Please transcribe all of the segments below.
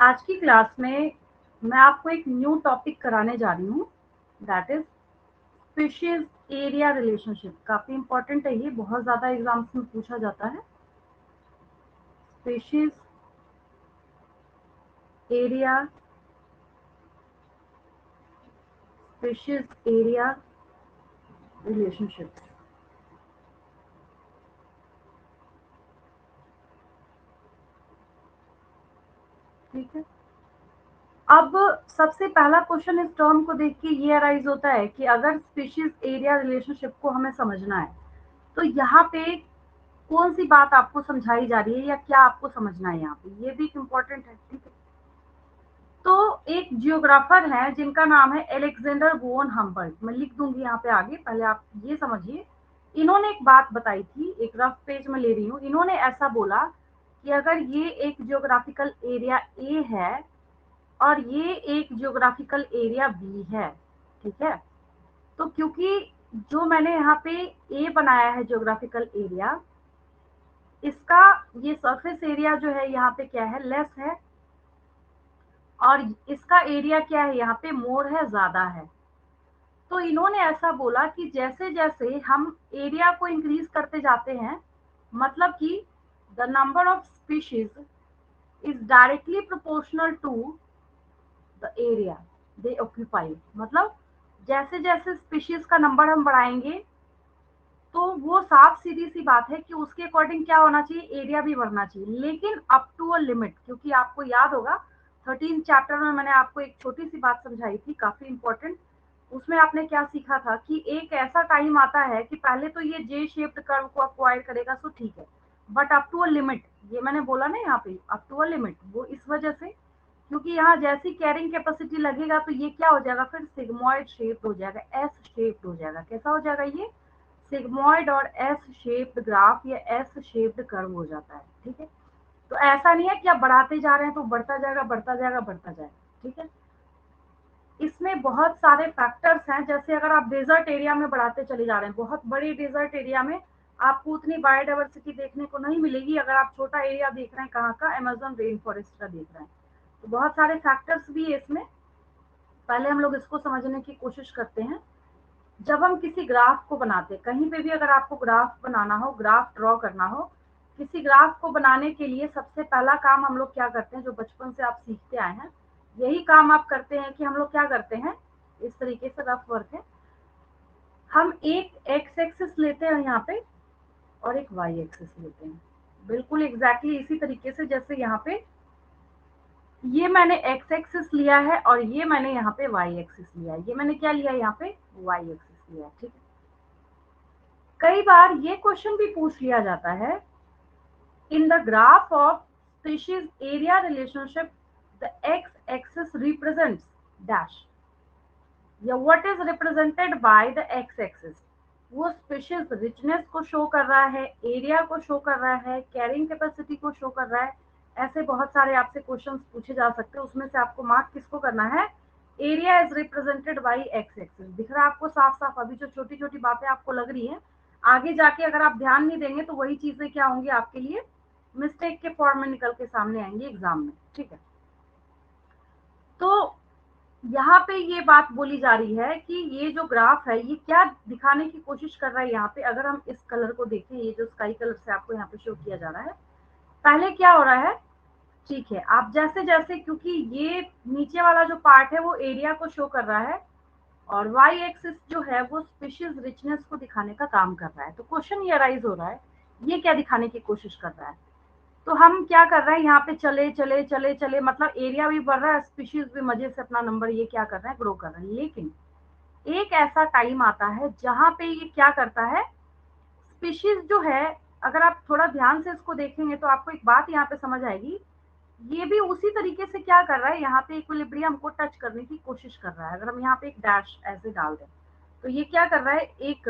आज की क्लास में मैं आपको एक न्यू टॉपिक कराने जा रही हूँ, that is species area relationship. काफी इंपॉर्टेंट है, ये बहुत ज्यादा एग्जाम्स में पूछा जाता है। Species area relationship. ठीक है, अब सबसे पहला क्वेश्चन इस टर्म को देख के ये अराइज होता है कि अगर स्पीशीज एरिया रिलेशनशिप को हमें समझना है तो यहाँ पे कौन सी बात आपको समझाई जा रही है या क्या आपको समझना है, यहाँ पे ये भी एक इम्पोर्टेंट है। ठीक है, तो एक जियोग्राफर है जिनका नाम है एलेक्जेंडर वोन हम्बर्ट। मैं लिख दूंगी यहाँ पे आगे, पहले आप ये समझिए। इन्होंने एक बात बताई थी, एक रफ पेज में ले रही हूँ। इन्होंने ऐसा बोला कि अगर ये एक जियोग्राफिकल एरिया ए है और ये एक जियोग्राफिकल एरिया बी है, ठीक है, तो क्योंकि जो मैंने यहाँ पे ए बनाया है जियोग्राफिकल एरिया, इसका ये सरफेस एरिया जो है यहाँ पे क्या है, लेस है, और इसका एरिया क्या है यहाँ पे, मोर है, ज्यादा है। तो इन्होंने ऐसा बोला कि जैसे जैसे हम एरिया को इंक्रीज करते जाते हैं, मतलब कि the number of species is directly proportional to the area they occupy. मतलब जैसे जैसे स्पीशीज का नंबर हम बढ़ाएंगे तो वो साफ सीधी सी बात है कि उसके अकॉर्डिंग क्या होना चाहिए, एरिया भी बढ़ना चाहिए, लेकिन अप टू अ लिमिट। क्योंकि आपको याद होगा 13 चैप्टर में मैंने आपको एक छोटी सी बात समझाई थी, काफी इंपॉर्टेंट। उसमें आपने क्या सीखा था कि एक ऐसा टाइम आता है कि पहले तो ये जे शेप्ड कर्व को अक्वायर करेगा, सो ठीक है, but up to a limit, ये मैंने बोला ना यहाँ पे अप टू अ लिमिट, वो इस वजह से क्योंकि यहाँ जैसी कैरिंग कैपेसिटी लगेगा तो ये क्या हो जाएगा, फिर सिग्मोइड शेप्ड हो जाएगा, एस शेप्ड हो जाएगा। कैसा हो जाएगा ये, सिग्मोइड और एस शेप्ड ग्राफ या एस शेप्ड कर्व हो जाता है। ठीक है, तो ऐसा नहीं है कि आप बढ़ाते जा रहे हैं तो बढ़ता जाएगा बढ़ता जाएगा बढ़ता जाएगा। ठीक है, इसमें बहुत सारे फैक्टर्स हैं। जैसे अगर आप डेजर्ट एरिया में बढ़ाते चले जा रहे हैं, बहुत बड़ी डेजर्ट एरिया में आपको उतनी बायोडाइवर्सिटी देखने को नहीं मिलेगी। अगर आप छोटा एरिया देख रहे हैं, कहाँ का, अमेजन रेन फॉरेस्ट का देख रहे हैं, तो बहुत सारे फैक्टर्स भी है इसमें। पहले हम लोग इसको समझने की कोशिश करते हैं। जब हम किसी ग्राफ को बनाते हैं, कहीं पे भी अगर आपको ग्राफ बनाना हो, ग्राफ ड्रॉ करना हो, किसी ग्राफ को बनाने के लिए सबसे पहला काम हम लोग क्या करते हैं, जो बचपन से आप सीखते आए हैं, यही काम आप करते हैं कि हम लोग क्या करते हैं, इस तरीके से रफ वर्क है, हम एक एक्स एक्सिस लेते हैं यहाँ पे और एक वाई एक्सिस लेते हैं, बिल्कुल एग्जैक्टली इसी तरीके से जैसे यहाँ पे ये मैंने एक्स एक्सिस लिया है और ये मैंने यहाँ पे वाई एक्सिस लिया है। ये मैंने क्या लिया है, यहाँ पे वाई एक्सिस लिया है। ठीक है, कई बार ये क्वेश्चन भी पूछ लिया जाता है, in the graph of species area relationship the X axis represents dash, या what is represented by the X axis. वो स्पीशीज रिचनेस को शो कर रहा है, एरिया को शो कर रहा है, कैरिंग कैपेसिटी को शो कर रहा है। ऐसे बहुत सारे आपसे क्वेश्चंस पूछे जा सकते हैं, उसमें से आपको मार्क किसको करना है, area is represented bye x axis. दिख रहा है आपको साफ साफ, अभी जो छोटी छोटी बातें आपको लग रही हैं, आगे जाके अगर आप ध्यान नहीं देंगे तो वही चीजें क्या होंगी, आपके लिए मिस्टेक के फॉर्म में निकल के सामने आएंगी एग्जाम में। ठीक है, तो यहाँ पे ये बात बोली जा रही है कि ये जो ग्राफ है ये क्या दिखाने की कोशिश कर रहा है। यहाँ पे अगर हम इस कलर को देखें, ये जो स्काई कलर से आपको यहाँ पे शो किया जा रहा है, पहले क्या हो रहा है, ठीक है, आप जैसे जैसे, क्योंकि ये नीचे वाला जो पार्ट है वो एरिया को शो कर रहा है और वाई एक्सिस जो है वो स्पीशीज रिचनेस को दिखाने का काम कर रहा है। तो क्वेश्चन ये अराइज हो रहा है, ये क्या दिखाने की कोशिश कर रहा है। तो हम क्या कर रहे हैं, यहाँ पे चले चले चले चले, मतलब एरिया भी बढ़ रहा है, स्पीशीज भी मजे से अपना नंबर ये क्या कर रहे हैं, ग्रो कर रहे हैं। लेकिन एक ऐसा टाइम आता है जहां पे ये क्या करता है, स्पीशीज जो है, अगर आप थोड़ा ध्यान से इसको देखेंगे तो आपको एक बात यहाँ पे समझ आएगी, ये भी उसी तरीके से क्या कर रहा है, यहाँ पे इक्विलिब्रियम को टच करने की कोशिश कर रहा है। अगर हम यहाँ पे एक डैश ऐसे डाल दें तो ये क्या कर रहा है, एक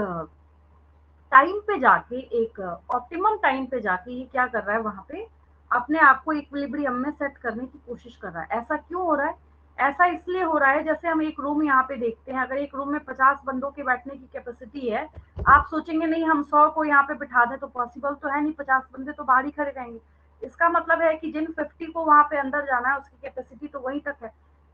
टाइम पे जाके, एक ऑप्टिमम टाइम पे जाके ये क्या कर रहा है, वहां पे अपने आप को इक्विलिब्रियम में सेट करने की कोशिश कर रहा है। ऐसा क्यों हो रहा है, ऐसा इसलिए हो रहा है, जैसे हम एक रूम यहाँ पे देखते हैं, अगर एक रूम में 50 बंदों के बैठने की कैपेसिटी है, आप सोचेंगे नहीं हम 100 को यहाँ पे बिठा दें, तो पॉसिबल तो है नहीं, 50 बंदे तो बाहर ही खड़े रहेंगे। इसका मतलब है कि जिन 50 को वहां पे अंदर जाना है उसकी कैपेसिटी तो वहीं तक है।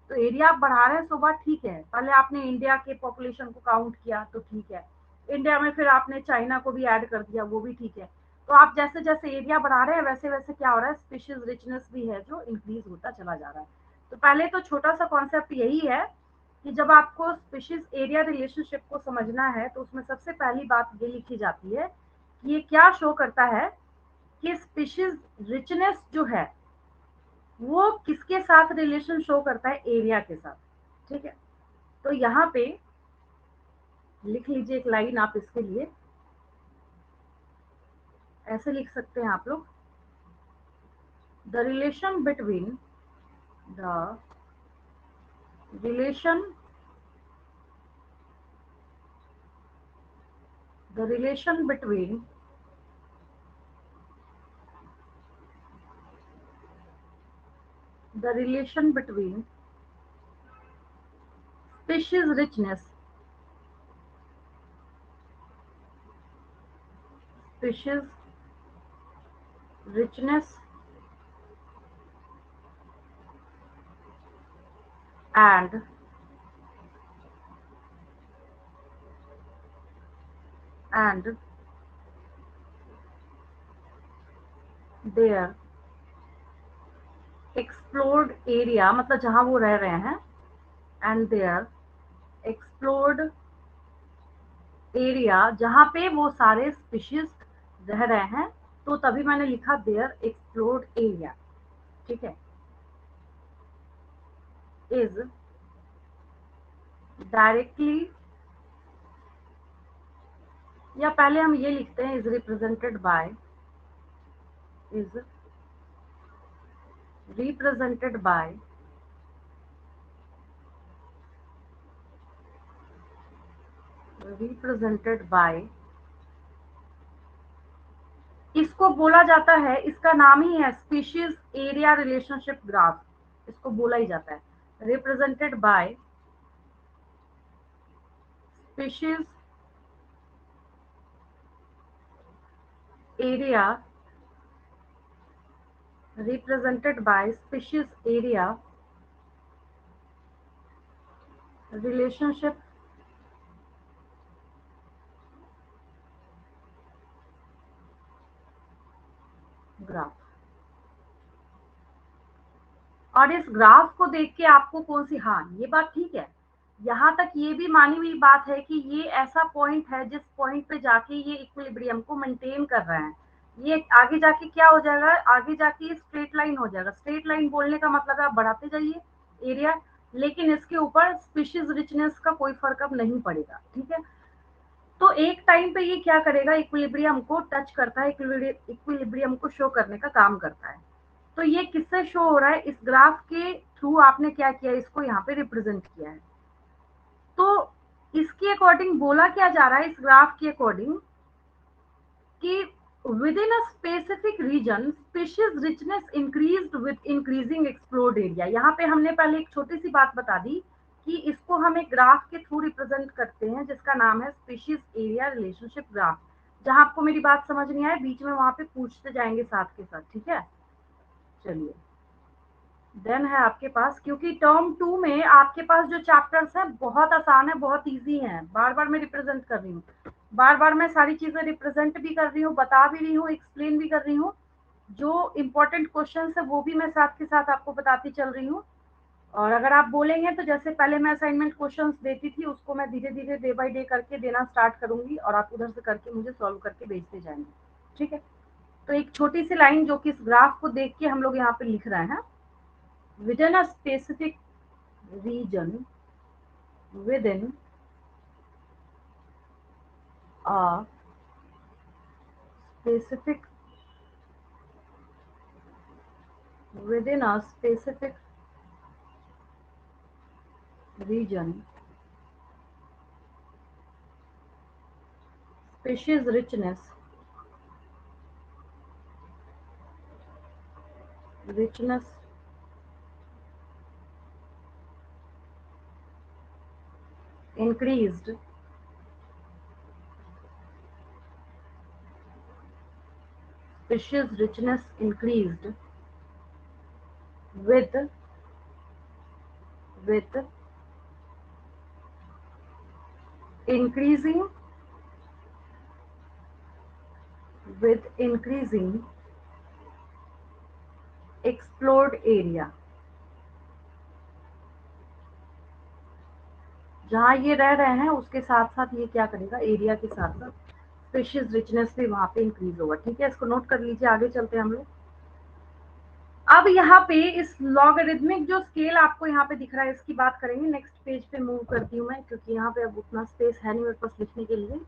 तो एरिया आप बढ़ा रहे हैं सो बात ठीक है। पहले आपने इंडिया के पॉपुलेशन को काउंट किया तो ठीक है, इंडिया में फिर आपने चाइना को भी ऐड कर दिया, वो भी ठीक है। तो आप जैसे जैसे एरिया बढ़ा रहे हैं वैसे वैसे क्या हो रहा है, स्पीशीज रिचनेस भी है जो इंक्रीज होता चला जा रहा है। तो पहले तो छोटा सा कॉन्सेप्ट यही है कि जब आपको स्पीशीज एरिया रिलेशनशिप को समझना है तो उसमें सबसे पहली बात ये लिखी जाती है कि ये क्या शो करता है कि स्पीशीज रिचनेस जो है वो किसके साथ रिलेशन शो करता है, एरिया के साथ। ठीक है, तो यहाँ पे लिख लीजिए एक लाइन आप इसके लिए, ऐसे लिख सकते हैं आप लोग, the relation between the relation the relation between the relation between species species richness and and their explored area, मतलब जहां वो रह रहे हैं, and their explored area, जहां पे वो सारे स्पीशीज रह रहे हैं, तो तभी मैंने लिखा their explored area। ठीक है, is directly, या पहले हम ये लिखते हैं is represented by, is represented by represented by, इसको बोला जाता है, इसका नाम ही है स्पीशीज एरिया रिलेशनशिप ग्राफ, इसको बोला ही जाता है, represented by species area, represented by species area relationship graph. और इस ग्राफ को देख के आपको कौन सी, हाँ ये बात ठीक है, यहाँ तक ये भी मानी हुई बात है कि ये ऐसा पॉइंट है जिस पॉइंट पे जाके ये इक्विलिब्रियम को मेंटेन कर रहे हैं। ये आगे जाके क्या हो जाएगा, आगे जाके स्ट्रेट लाइन हो जाएगा। स्ट्रेट लाइन बोलने का मतलब है आप बढ़ाते जाइए एरिया, लेकिन इसके ऊपर स्पीशीज रिचनेस का कोई फर्क अब नहीं पड़ेगा। ठीक है, तो एक टाइम पे ये क्या करेगा, इक्विलिब्रियम को टच करता है, इक्विलिब्रियम को शो करने का काम करता है। तो ये किससे शो हो रहा है, इस ग्राफ के थ्रू आपने क्या किया, इसको यहाँ पे रिप्रेजेंट किया है। तो इसके अकॉर्डिंग बोला क्या जा रहा है, इस ग्राफ के अकॉर्डिंग कि within a specific region species richness increased with increasing explored area। यहाँ पे हमने पहले एक छोटी सी बात बता दी कि इसको हम एक ग्राफ के थ्रू रिप्रेजेंट करते हैं जिसका नाम है स्पीशीज एरिया रिलेशनशिप ग्राफ। जहां आपको मेरी बात समझ नहीं आए बीच में वहां पे पूछते जाएंगे साथ के साथ। ठीक है, चलिए, देन है आपके पास, क्योंकि टर्म 2 में आपके पास जो चैप्टर्स हैं बहुत आसान है, बहुत इजी हैं, बार बार मैं रिप्रेजेंट कर रही हूँ, बार बार मैं सारी चीजें रिप्रेजेंट भी कर रही हूँ, बता भी रही हूँ, एक्सप्लेन भी कर रही हूँ। जो इम्पोर्टेंट क्वेश्चन है वो भी मैं साथ के साथ आपको बताती चल रही हूँ। और अगर आप बोलेंगे तो जैसे पहले मैं असाइनमेंट क्वेश्चंस देती थी उसको मैं धीरे धीरे डे बाय डे करके देना स्टार्ट करूंगी और आप उधर से करके मुझे सॉल्व करके भेजते जाएंगे। ठीक है, तो एक छोटी सी लाइन जो कि इस ग्राफ को देख के हम लोग यहाँ पे लिख रहे हैं, within a specific region, within a specific within a specific region, species richness increased species richness increased with increasing explored area। जहाँ ये रह रहे हैं उसके साथ साथ ये क्या करेगा, एरिया के साथ साथ स्पेशीज रिचनेस भी वहां पे इंक्रीज होगा। ठीक है, इसको नोट कर लीजिए, आगे चलते हैं हम लोग। अब यहाँ पे इस लॉगरिथमिक जो स्केल आपको यहाँ पे दिख रहा है इसकी बात करेंगे। नेक्स्ट पेज पे मूव करती हूँ मैं, क्योंकि यहाँ पे अब उतना स्पेस है नहीं मेरे पास लिखने के लिए,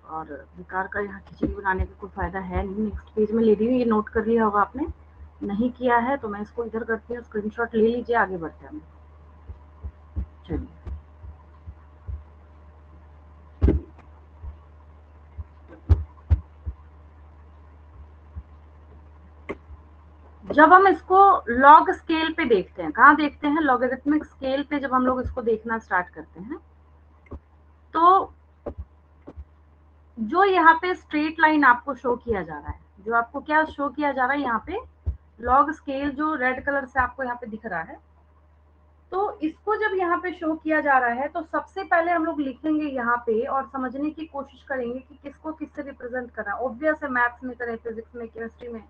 और बेकार का यहाँ खिचड़ी बनाने का कोई फायदा है नहीं। नेक्स्ट पेज में ले रही हूँ, ये नोट कर लिया होगा आपने, नहीं किया है तो मैं इसको इधर करती हूँ, स्क्रीनशॉट ले लीजिए, आगे बढ़ते हैं। चलिए, जब हम इसको लॉग स्केल पे देखते हैं, कहाँ देखते हैं, लॉगरिथमिक स्केल पे जब हम लोग इसको देखना स्टार्ट करते हैं, तो जो यहाँ पे स्ट्रेट लाइन आपको शो किया जा रहा है, जो आपको क्या शो किया जा रहा है यहाँ पे, लॉग स्केल जो रेड कलर से आपको यहाँ पे दिख रहा है, तो इसको जब यहाँ पे शो किया जा रहा है तो सबसे पहले हम लोग लिखेंगे यहाँ पे और समझने की कोशिश करेंगे कि किसको किससे रिप्रेजेंट करना। ऑब्वियस है, मैथ्स में करें, फिजिक्स में, केमिस्ट्री में,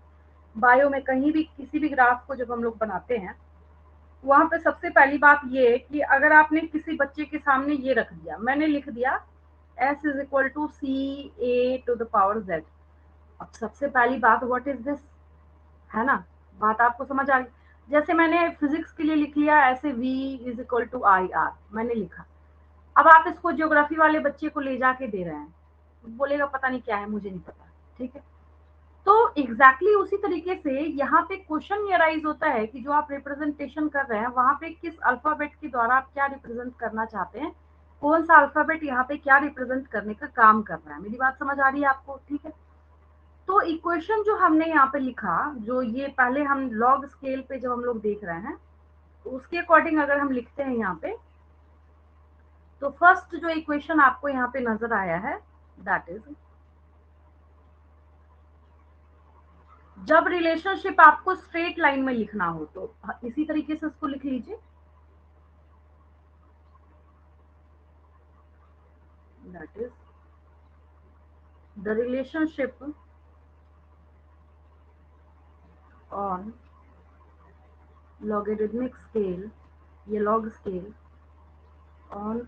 बायो में, कहीं भी किसी भी ग्राफ को जब हम लोग बनाते हैं, वहां पे सबसे पहली बात ये है कि अगर आपने किसी बच्चे के सामने ये रख दिया, मैंने लिख दिया s is equal to C A to the power z, अब सबसे पहली बात व्हाट इज दिस, है ना, बात आपको समझ आ गई। जैसे मैंने फिजिक्स के लिए लिख लिया ऐसे v is equal to I R, मैंने लिखा। अब आप इसको ज्योग्राफी वाले बच्चे को ले जाके दे रहे हैं, बोलेगा पता नहीं क्या है, मुझे नहीं पता। ठीक है, तो एग्जैक्टली उसी तरीके से यहाँ पे क्वेश्चन ये राइज होता है कि जो आप रिप्रेजेंटेशन कर रहे हैं वहां पे किस अल्फाबेट के द्वारा आप क्या रिप्रेजेंट करना चाहते हैं, कौन सा अल्फाबेट यहाँ पे क्या रिप्रेजेंट करने का काम कर रहा है। मेरी बात समझ आ रही है आपको? ठीक है, तो इक्वेशन जो हमने यहाँ पे लिखा, जो ये पहले हम लॉग स्केल पे जब हम लोग देख रहे हैं, तो उसके अकॉर्डिंग अगर हम लिखते हैं यहाँ पे, तो फर्स्ट जो इक्वेशन आपको यहाँ पे नजर आया है, दैट इज, जब रिलेशनशिप आपको स्ट्रेट लाइन में लिखना हो तो इसी तरीके से इसको लिख लीजिए, that is the relationship on logarithmic scale, ये log scale on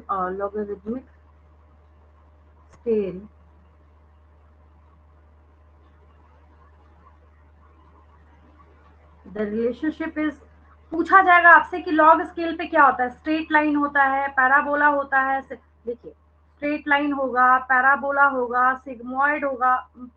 a logarithmic scale the relationship is, पूछा जाएगा आपसे कि लॉग स्केल पे क्या होता है, स्ट्रेट लाइन होता है, पैराबोला होता है। देखिए, स्ट्रेट लाइन होगा, पैराबोला होगा, सिग्मोइड होगा,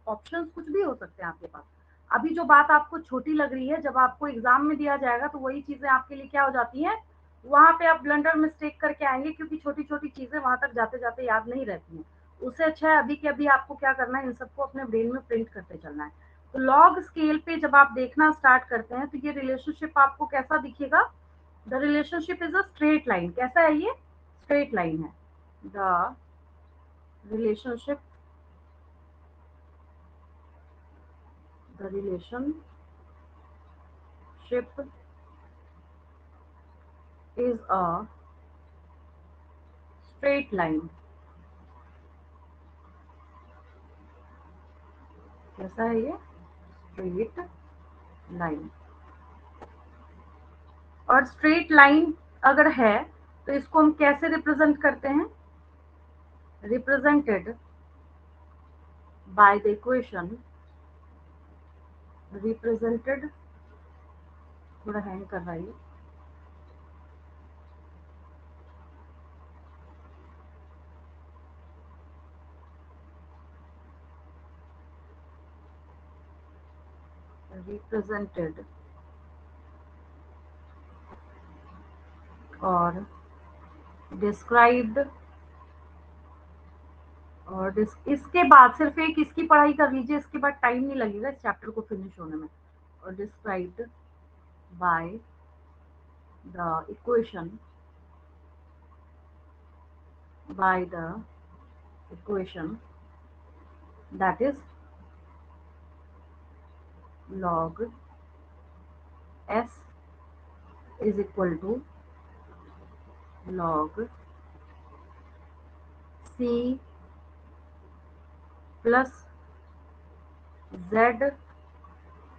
ऑप्शंस कुछ भी हो सकते हैं आपके पास। अभी जो बात आपको छोटी लग रही है, जब आपको एग्जाम में दिया जाएगा तो वही चीजें आपके लिए क्या हो जाती हैं, वहां पे आप ब्लंडर मिस्टेक करके आएंगे, क्योंकि छोटी छोटी चीजें वहां तक जाते जाते याद नहीं रहती हैं। उससे अच्छा है अभी के अभी आपको क्या करना है, इन सबको अपने ब्रेन में प्रिंट करते चलना है। तो लॉग स्केल पे जब आप देखना स्टार्ट करते हैं तो ये रिलेशनशिप आपको कैसा दिखेगा, the relationship is a straight line. कैसा है ये, स्ट्रेट लाइन है। The relationship the relationship is a straight line. कैसा है ये, स्ट्रेट लाइन। और स्ट्रेट लाइन अगर है तो इसको हम कैसे रिप्रेजेंट करते हैं, represented by the equation, represented, थोड़ा हैंग कर रहा है, रिप्रेजेंटेड और डिस्क्राइब्ड, और इसके बाद सिर्फ एक इसकी पढ़ाई कर लीजिए, इसके बाद टाइम नहीं लगेगा इस चैप्टर को फिनिश होने में। और described bye the equation by the equation that is log s is equal to log c plus z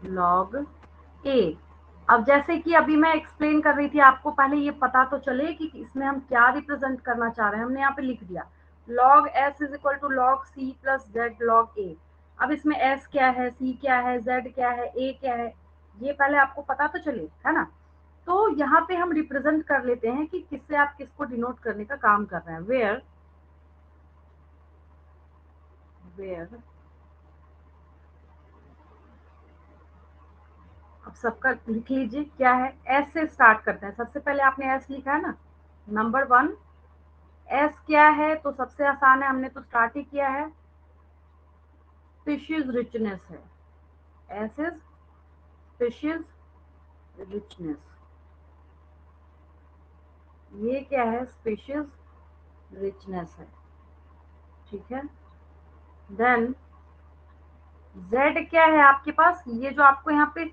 log a। अब जैसे कि अभी मैं एक्सप्लेन कर रही थी आपको, पहले ये पता तो चले कि इसमें हम क्या रिप्रेजेंट करना चाह रहे हैं। हमने यहाँ पे लिख दिया log s is equal to log c plus z log a। अब इसमें s क्या है, c क्या है, z क्या है, a क्या है, ये पहले आपको पता तो चले, है ना। तो यहाँ पे हम रिप्रेजेंट कर लेते हैं कि किससे आप किसको डिनोट करने का काम कर रहे हैं। वेयर वेयर अब सबका लिख लीजिए क्या है। एस से स्टार्ट करते हैं। सबसे पहले आपने एस लिखा है ना, नंबर वन। एस क्या है, तो सबसे आसान है, हमने तो स्टार्ट ही किया है, स्पीशीज रिचनेस है। S is species richness. ये क्या है, स्पीशीज रिचनेस है, ठीक है। देन जेड क्या है आपके पास, ये जो आपको यहाँ पे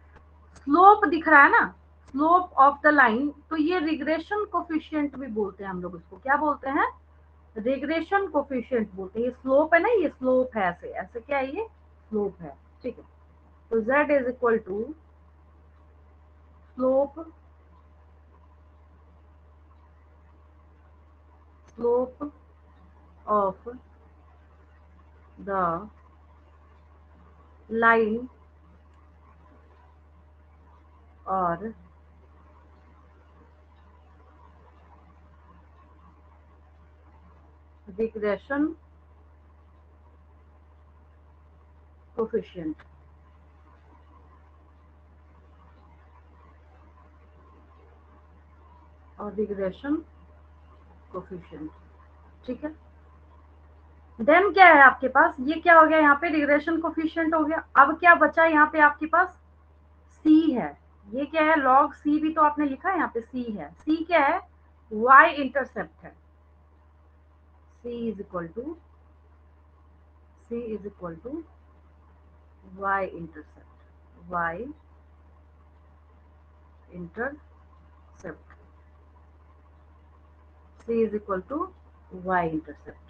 स्लोप दिख रहा है ना, स्लोप ऑफ द लाइन, तो ये रिग्रेशन कोफिशिएंट भी बोलते हैं हम लोग इसको। क्या बोलते हैं, रिग्रेशन कोफिशिएंट बोलते हैं। ये स्लोप है ना, ये स्लोप है, ऐसे ऐसे क्या है, ये स्लोप है, ठीक है। तो z is equal to slope slope of the line और रिग्रेशन कोफिशिएंट। और रिग्रेशन कोफिशिएंट, ठीक है। देन क्या है आपके पास, ये क्या हो गया, यहाँ पे रिग्रेशन कोफिशिएंट हो गया। अब क्या बचा यहाँ पे आपके पास, c है। ये क्या है, log c भी तो आपने लिखा है, यहाँ पे c है। c क्या है, y इंटरसेप्ट है। c is equal to y intercept, y intercept, c is equal to y intercept.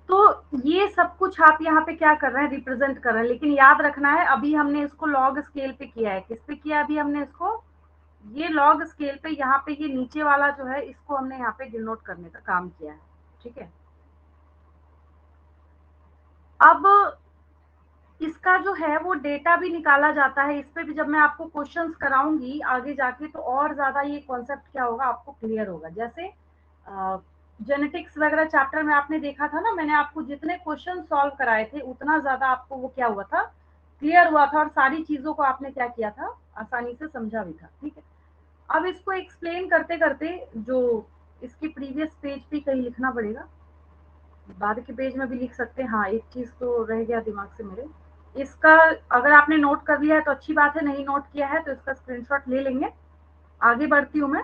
तो ये सब कुछ आप यहाँ पे क्या कर रहे हैं, रिप्रेजेंट कर रहे हैं। लेकिन याद रखना है, अभी हमने इसको लॉग स्केल पे किया है। किस पे किया अभी हमने इसको, ये लॉग स्केल पे। यहाँ पे ये नीचे वाला जो है, इसको हमने यहाँ पे डिनोट करने का काम किया है, ठीक है। अब इसका जो है वो डेटा भी निकाला जाता है। इस पे भी जब मैं आपको क्वेश्चंस कराऊंगी आगे जाके, तो और ज्यादा ये कॉन्सेप्ट क्या होगा आपको क्लियर होगा। जैसे जेनेटिक्स वगैरह चैप्टर में आपने देखा था ना, मैंने आपको जितने क्वेश्चन सॉल्व कराए थे उतना ज्यादा आपको वो क्या हुआ था, क्लियर हुआ था, और सारी चीजों को आपने क्या किया था, आसानी से समझा भी था, ठीक है। अब इसको एक्सप्लेन करते करते, जो इसके प्रीवियस पेज पे कहीं लिखना पड़ेगा, बाद के पेज में भी लिख सकते हैं। हाँ, एक चीज तो रह गया दिमाग से मेरे, इसका अगर आपने नोट कर लिया है तो अच्छी बात है, नहीं नोट किया है तो इसका स्क्रीनशॉट ले लेंगे। आगे बढ़ती हूँ मैं,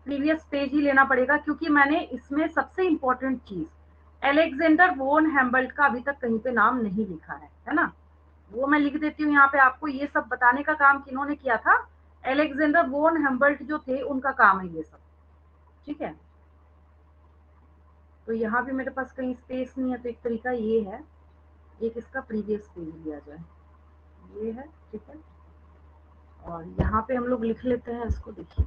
प्रीवियस पेज ही लेना पड़ेगा, क्योंकि मैंने इसमें सबसे इंपॉर्टेंट चीज एलेक्जेंडर वोन हेम्बल्ट का अभी तक कहीं पे नाम नहीं लिखा है ना। वो मैं लिख देती हूँ यहाँ पे। आपको ये सब बताने का काम किन्होंने किया था, एलेक्जेंडर वोन हेम्बल्ट जो थे, उनका काम है ये सब, ठीक है। तो यहाँ भी मेरे पास कहीं स्पेस नहीं है, तो एक तरीका ये है, एक इसका प्रीवियस पेज लिया जाए, ये है, ठीक है। और यहाँ पे हम लोग लिख लेते हैं इसको, देखिए।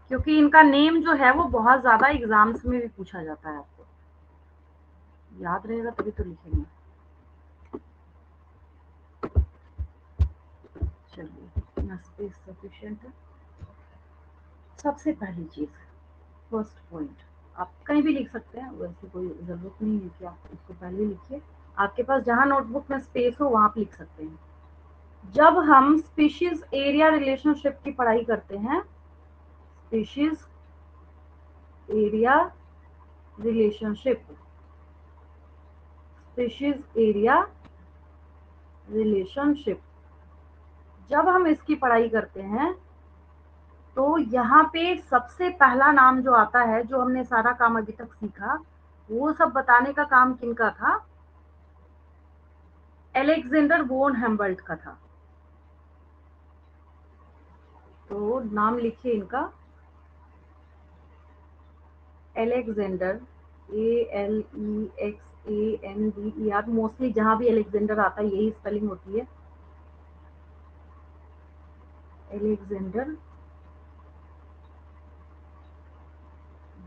क्योंकि इनका नेम जो है वो बहुत ज्यादा एग्जाम्स में भी पूछा जाता है, आपको याद रहेगा तभी तो लिखेंगे। चलिए, इतना स्पेस सफिशिएंट है। सबसे पहली चीज, फर्स्ट पॉइंट, आप कहीं भी लिख सकते हैं, वैसे कोई जरूरत नहीं है कि आप इसको पहले लिखिए। आपके पास जहां नोटबुक में स्पेस हो वहां आप लिख सकते हैं। जब हम स्पीशीज एरिया रिलेशनशिप की पढ़ाई करते हैं, species area relationship, species area relationship, जब हम इसकी पढ़ाई करते हैं तो यहाँ पे सबसे पहला नाम जो आता है, जो हमने सारा काम अभी तक सीखा, वो सब बताने का काम किनका था? अलेक्जेंडर वोन हेम्बल्ट का था। तो नाम लिखिए इनका, अलेक्जेंडर, ALEXANDER। मोस्टली जहां भी अलेक्जेंडर आता है यही स्पेलिंग होती है, अलेक्जेंडर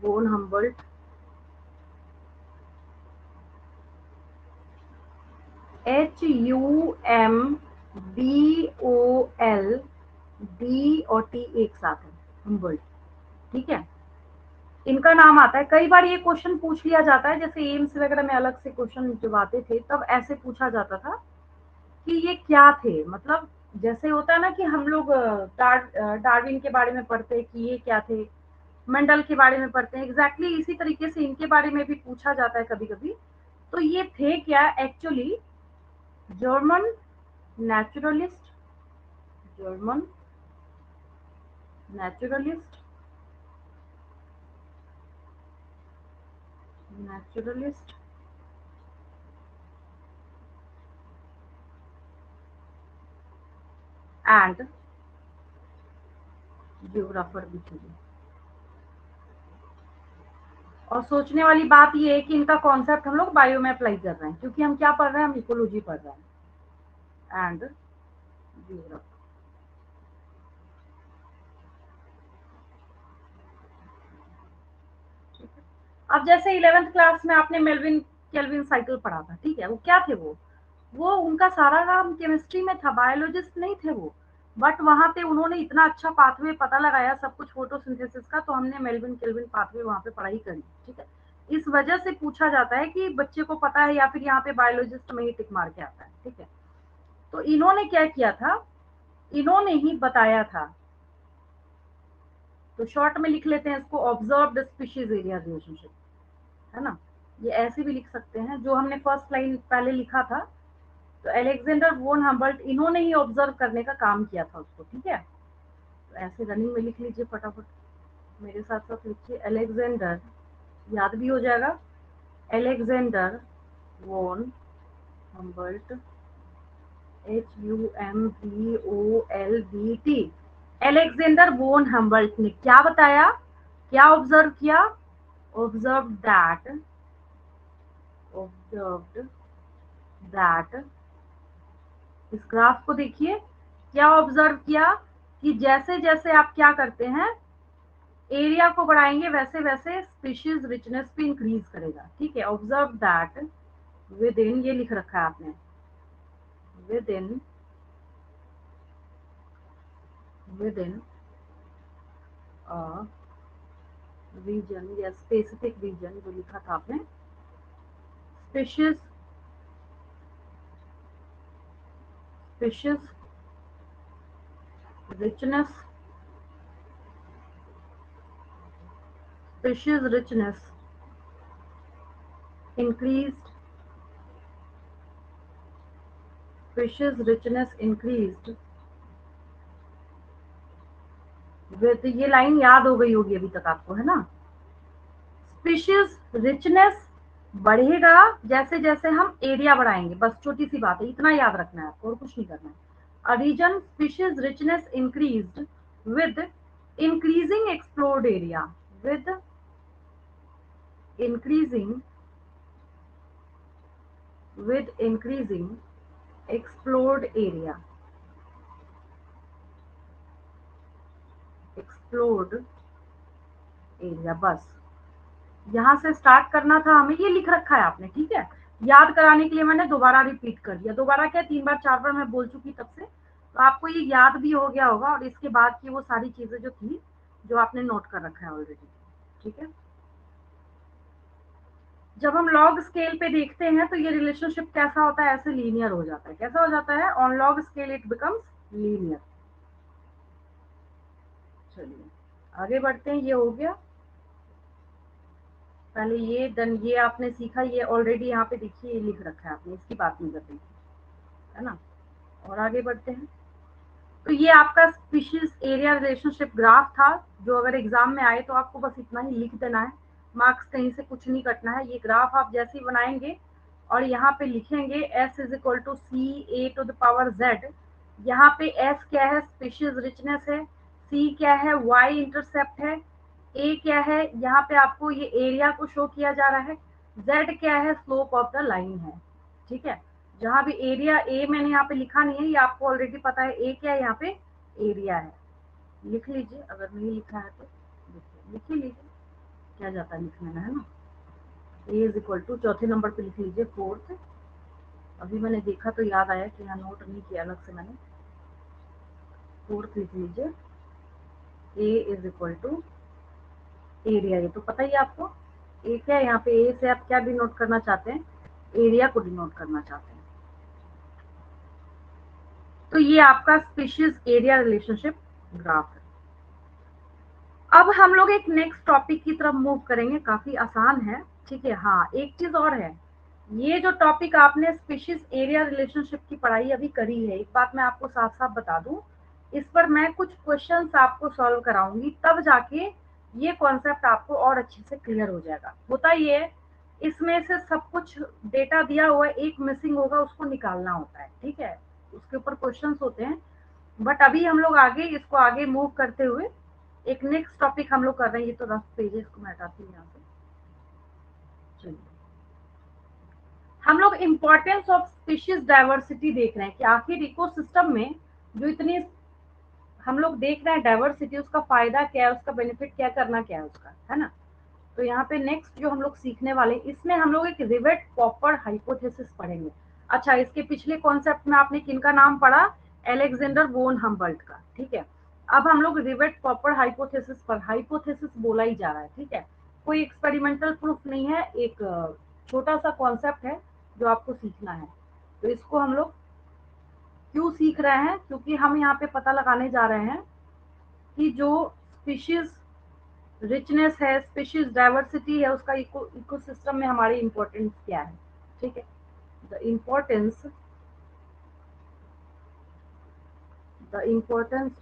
वोन हम्बल्ट, HUMBOLD, और T एक साथ है, हम्बल्ट। ठीक है, इनका नाम आता है। कई बार ये क्वेश्चन पूछ लिया जाता है, जैसे एम्स वगैरह में अलग से क्वेश्चन जब आते थे तब ऐसे पूछा जाता था कि ये क्या थे, मतलब जैसे होता है ना कि हम लोग डार्विन के बारे में पढ़ते हैं कि ये क्या थे, मंडल के बारे में पढ़ते हैं, एग्जैक्टली इसी तरीके से इनके बारे में भी पूछा जाता है कभी कभी। तो ये थे क्या actually? German naturalist, German naturalist, naturalist and geographer भी थे। और सोचने वाली बात ये है कि इनका कॉन्सेप्ट हम लोग बायो में अप्लाई कर रहे हैं, क्योंकि हम क्या पढ़ रहे हैं? हम इकोलॉजी पढ़ रहे हैं एंड जियोग्राफी। अब जैसे 11th क्लास में आपने मेल्विन केल्विन साइकिल पढ़ा था, ठीक है, वो क्या थे? वो उनका सारा काम केमिस्ट्री में था, बायोलॉजिस्ट नहीं थे वो, बट वहां पे उन्होंने इतना अच्छा पाथवे पता लगाया सब कुछ फोटोसिंथेसिस का, तो हमने मेल्विन केल्विन पाथवे वहां पे पढ़ाई करी। ठीक है, इस वजह से पूछा जाता है कि बच्चे को पता है या फिर यहाँ पे बायोलॉजिस्ट में ही टिक मार के आता है। ठीक है, तो इन्होंने क्या किया था? इन्होंने ही बताया था, तो शॉर्ट में लिख लेते हैं इसको, ऑब्जर्व्ड स्पीशीज एरिया रिलेशनशिप, है ना? ये ऐसे भी लिख सकते हैं, जो हमने फर्स्ट लाइन पहले लिखा था। तो अलेक्जेंडर वोन हम्बल्ट, इन्होंने ही ऑब्जर्व करने का काम किया था उसको। ठीक है, तो ऐसे रनिंग में लिख लीजिए फटाफट, मेरे साथ साथ लिखिए, अलेक्जेंडर, याद भी हो जाएगा, अलेक्जेंडर वोन हम्बल्ट, HUMBOLBT। अलेक्जेंडर वोन हम्बल्ट ने क्या बताया, क्या ऑब्जर्व किया? ऑब्जर्व दैट, ऑब्जर्व्ड दैट, इस ग्राफ को देखिए, क्या ऑब्जर्व किया कि जैसे जैसे आप क्या करते हैं, एरिया को बढ़ाएंगे, वैसे वैसे स्पीशीज रिचनेस भी इंक्रीज करेगा। ठीक है, ऑब्जर्व दैट विद इन, ये लिख रखा है आपने, within, within region या स्पेसिफिक रीजन, जो लिखा था आपने, species, species richness, species richness increased, species richness increased with, ये लाइन याद हो गई होगी अभी तक आपको, है ना? स्पीशीज रिचनेस बढ़ेगा जैसे जैसे हम एरिया बढ़ाएंगे, बस छोटी सी बात है, इतना याद रखना है आपको और कुछ नहीं करना है। A region species richness increased with increasing explored area, with increasing, with increasing explored area, explored area, बस यहाँ से स्टार्ट करना था हमें, ये लिख रखा है आपने। ठीक है, याद कराने के लिए मैंने दोबारा रिपीट कर दिया, दोबारा क्या, 3 बार 4 बार मैं बोल चुकी तब से, तो आपको ये याद भी हो गया होगा, और इसके बाद की वो सारी चीजें जो थी, जो आपने नोट कर रखा है ऑलरेडी। ठीक है, जब हम लॉग स्केल पे देखते हैं तो ये रिलेशनशिप कैसा होता है? ऐसे लीनियर हो जाता है। कैसा हो जाता है? On log scale it becomes linear. चलिए आगे बढ़ते हैं, ये हो गया। पहले ये डन, ये आपने सीखा, ये ऑलरेडी यहाँ पे देखिए लिख रखा है आपने, इसकी बात नहीं कर रही है ना। और आगे बढ़ते हैं। तो ये आपका स्पीशीज एरिया रिलेशनशिप ग्राफ था, जो अगर एग्जाम में आए तो आपको बस इतना ही लिख देना है, मार्क्स कहीं से कुछ नहीं कटना है। ये ग्राफ आप जैसे ही बनाएंगे और यहाँ पे लिखेंगे s is equal to C A to the power z। यहाँ पे s क्या है, स्पीशीज रिचनेस है, c क्या है, y इंटरसेप्ट है, a क्या है, यहाँ पे आपको ये एरिया को शो किया जा रहा है, z क्या है, स्लोप ऑफ द लाइन है। ठीक है, जहां भी एरिया ए मैंने यहाँ पे लिखा नहीं है, ये आपको ऑलरेडी पता है, ए क्या है यहाँ पे, एरिया है। लिख लीजिए, अगर नहीं लिखा है तो लिख ही लीजिए, क्या जाता है लिखने में, है ना। ए इज इक्वल टू, चौथे नंबर पे लिख लीजिए फोर्थ। अभी मैंने देखा तो याद आया कि यहाँ नोट नहीं किया अलग से मैंने, फोर्थ लिख लीजिए। ए इज इक्वल टू एरिया, ये तो पता ही है आपको। ए क्या है यहाँ पे, ए से आप क्या डिनोट करना चाहते हैं, एरिया को डिनोट करना चाहते हैं। तो ये आपका स्पीशीज एरिया रिलेशनशिप ग्राफ है। अब हम लोग एक नेक्स्ट टॉपिक की तरफ मूव करेंगे, काफी आसान है। ठीक है, हाँ एक चीज और है, ये जो टॉपिक आपने स्पीशीज एरिया रिलेशनशिप की पढ़ाई अभी करी है, एक बात मैं आपको साफ साफ बता दूं, इस पर मैं कुछ क्वेश्चंस आपको सॉल्व कराऊंगी, तब जाके ये कॉन्सेप्ट आपको और अच्छे से क्लियर हो जाएगा। होता ये है, इसमें से सब कुछ डेटा दिया हुआ है, एक मिसिंग होगा, उसको निकालना होता है। ठीक है, उसके ऊपर क्वेश्चंस होते हैं। बट अभी हम लोग आगे इसको आगे मूव करते हुए एक नेक्स्ट टॉपिक हम लोग कर रहे हैं। ये तो रफ पेज है, इसको मैं हटाती हूँ यहाँ से। चलिए, हम लोग इम्पोर्टेंस ऑफ स्पीशीज डाइवर्सिटी देख रहे हैं कि आखिर इकोसिस्टम में जो इतनी हम लोग देख रहे हैं डाइवर्सिटी, उसका फायदा क्या है, उसका बेनिफिट क्या, करना क्या है उसका, है ना। तो यहाँ पे नेक्स्ट जो हम लोग सीखने वाले, इसमें हम लोग एक रिवेट पॉपर हाइपोथेसिस पढ़ेंगे। अच्छा, इसके पिछले कॉन्सेप्ट में आपने किनका नाम पढ़ा, एलेक्जेंडर वोन हम्बल्ट का। ठीक है, अब हम लोग रिवेट पॉपर हाइपोथेसिस पर, हाइपोथेसिस बोला ही जा रहा है, ठीक है, कोई एक्सपेरिमेंटल प्रूफ नहीं है, एक छोटा सा कॉन्सेप्ट है जो आपको सीखना है। तो इसको हम लोग क्यों सीख रहे हैं, क्योंकि हम यहाँ पे पता लगाने जा रहे हैं कि जो स्पीशीज रिचनेस है, स्पीशीज डाइवर्सिटी है, उसका इकोसिस्टम में हमारी इंपॉर्टेंस क्या है। ठीक है, the importance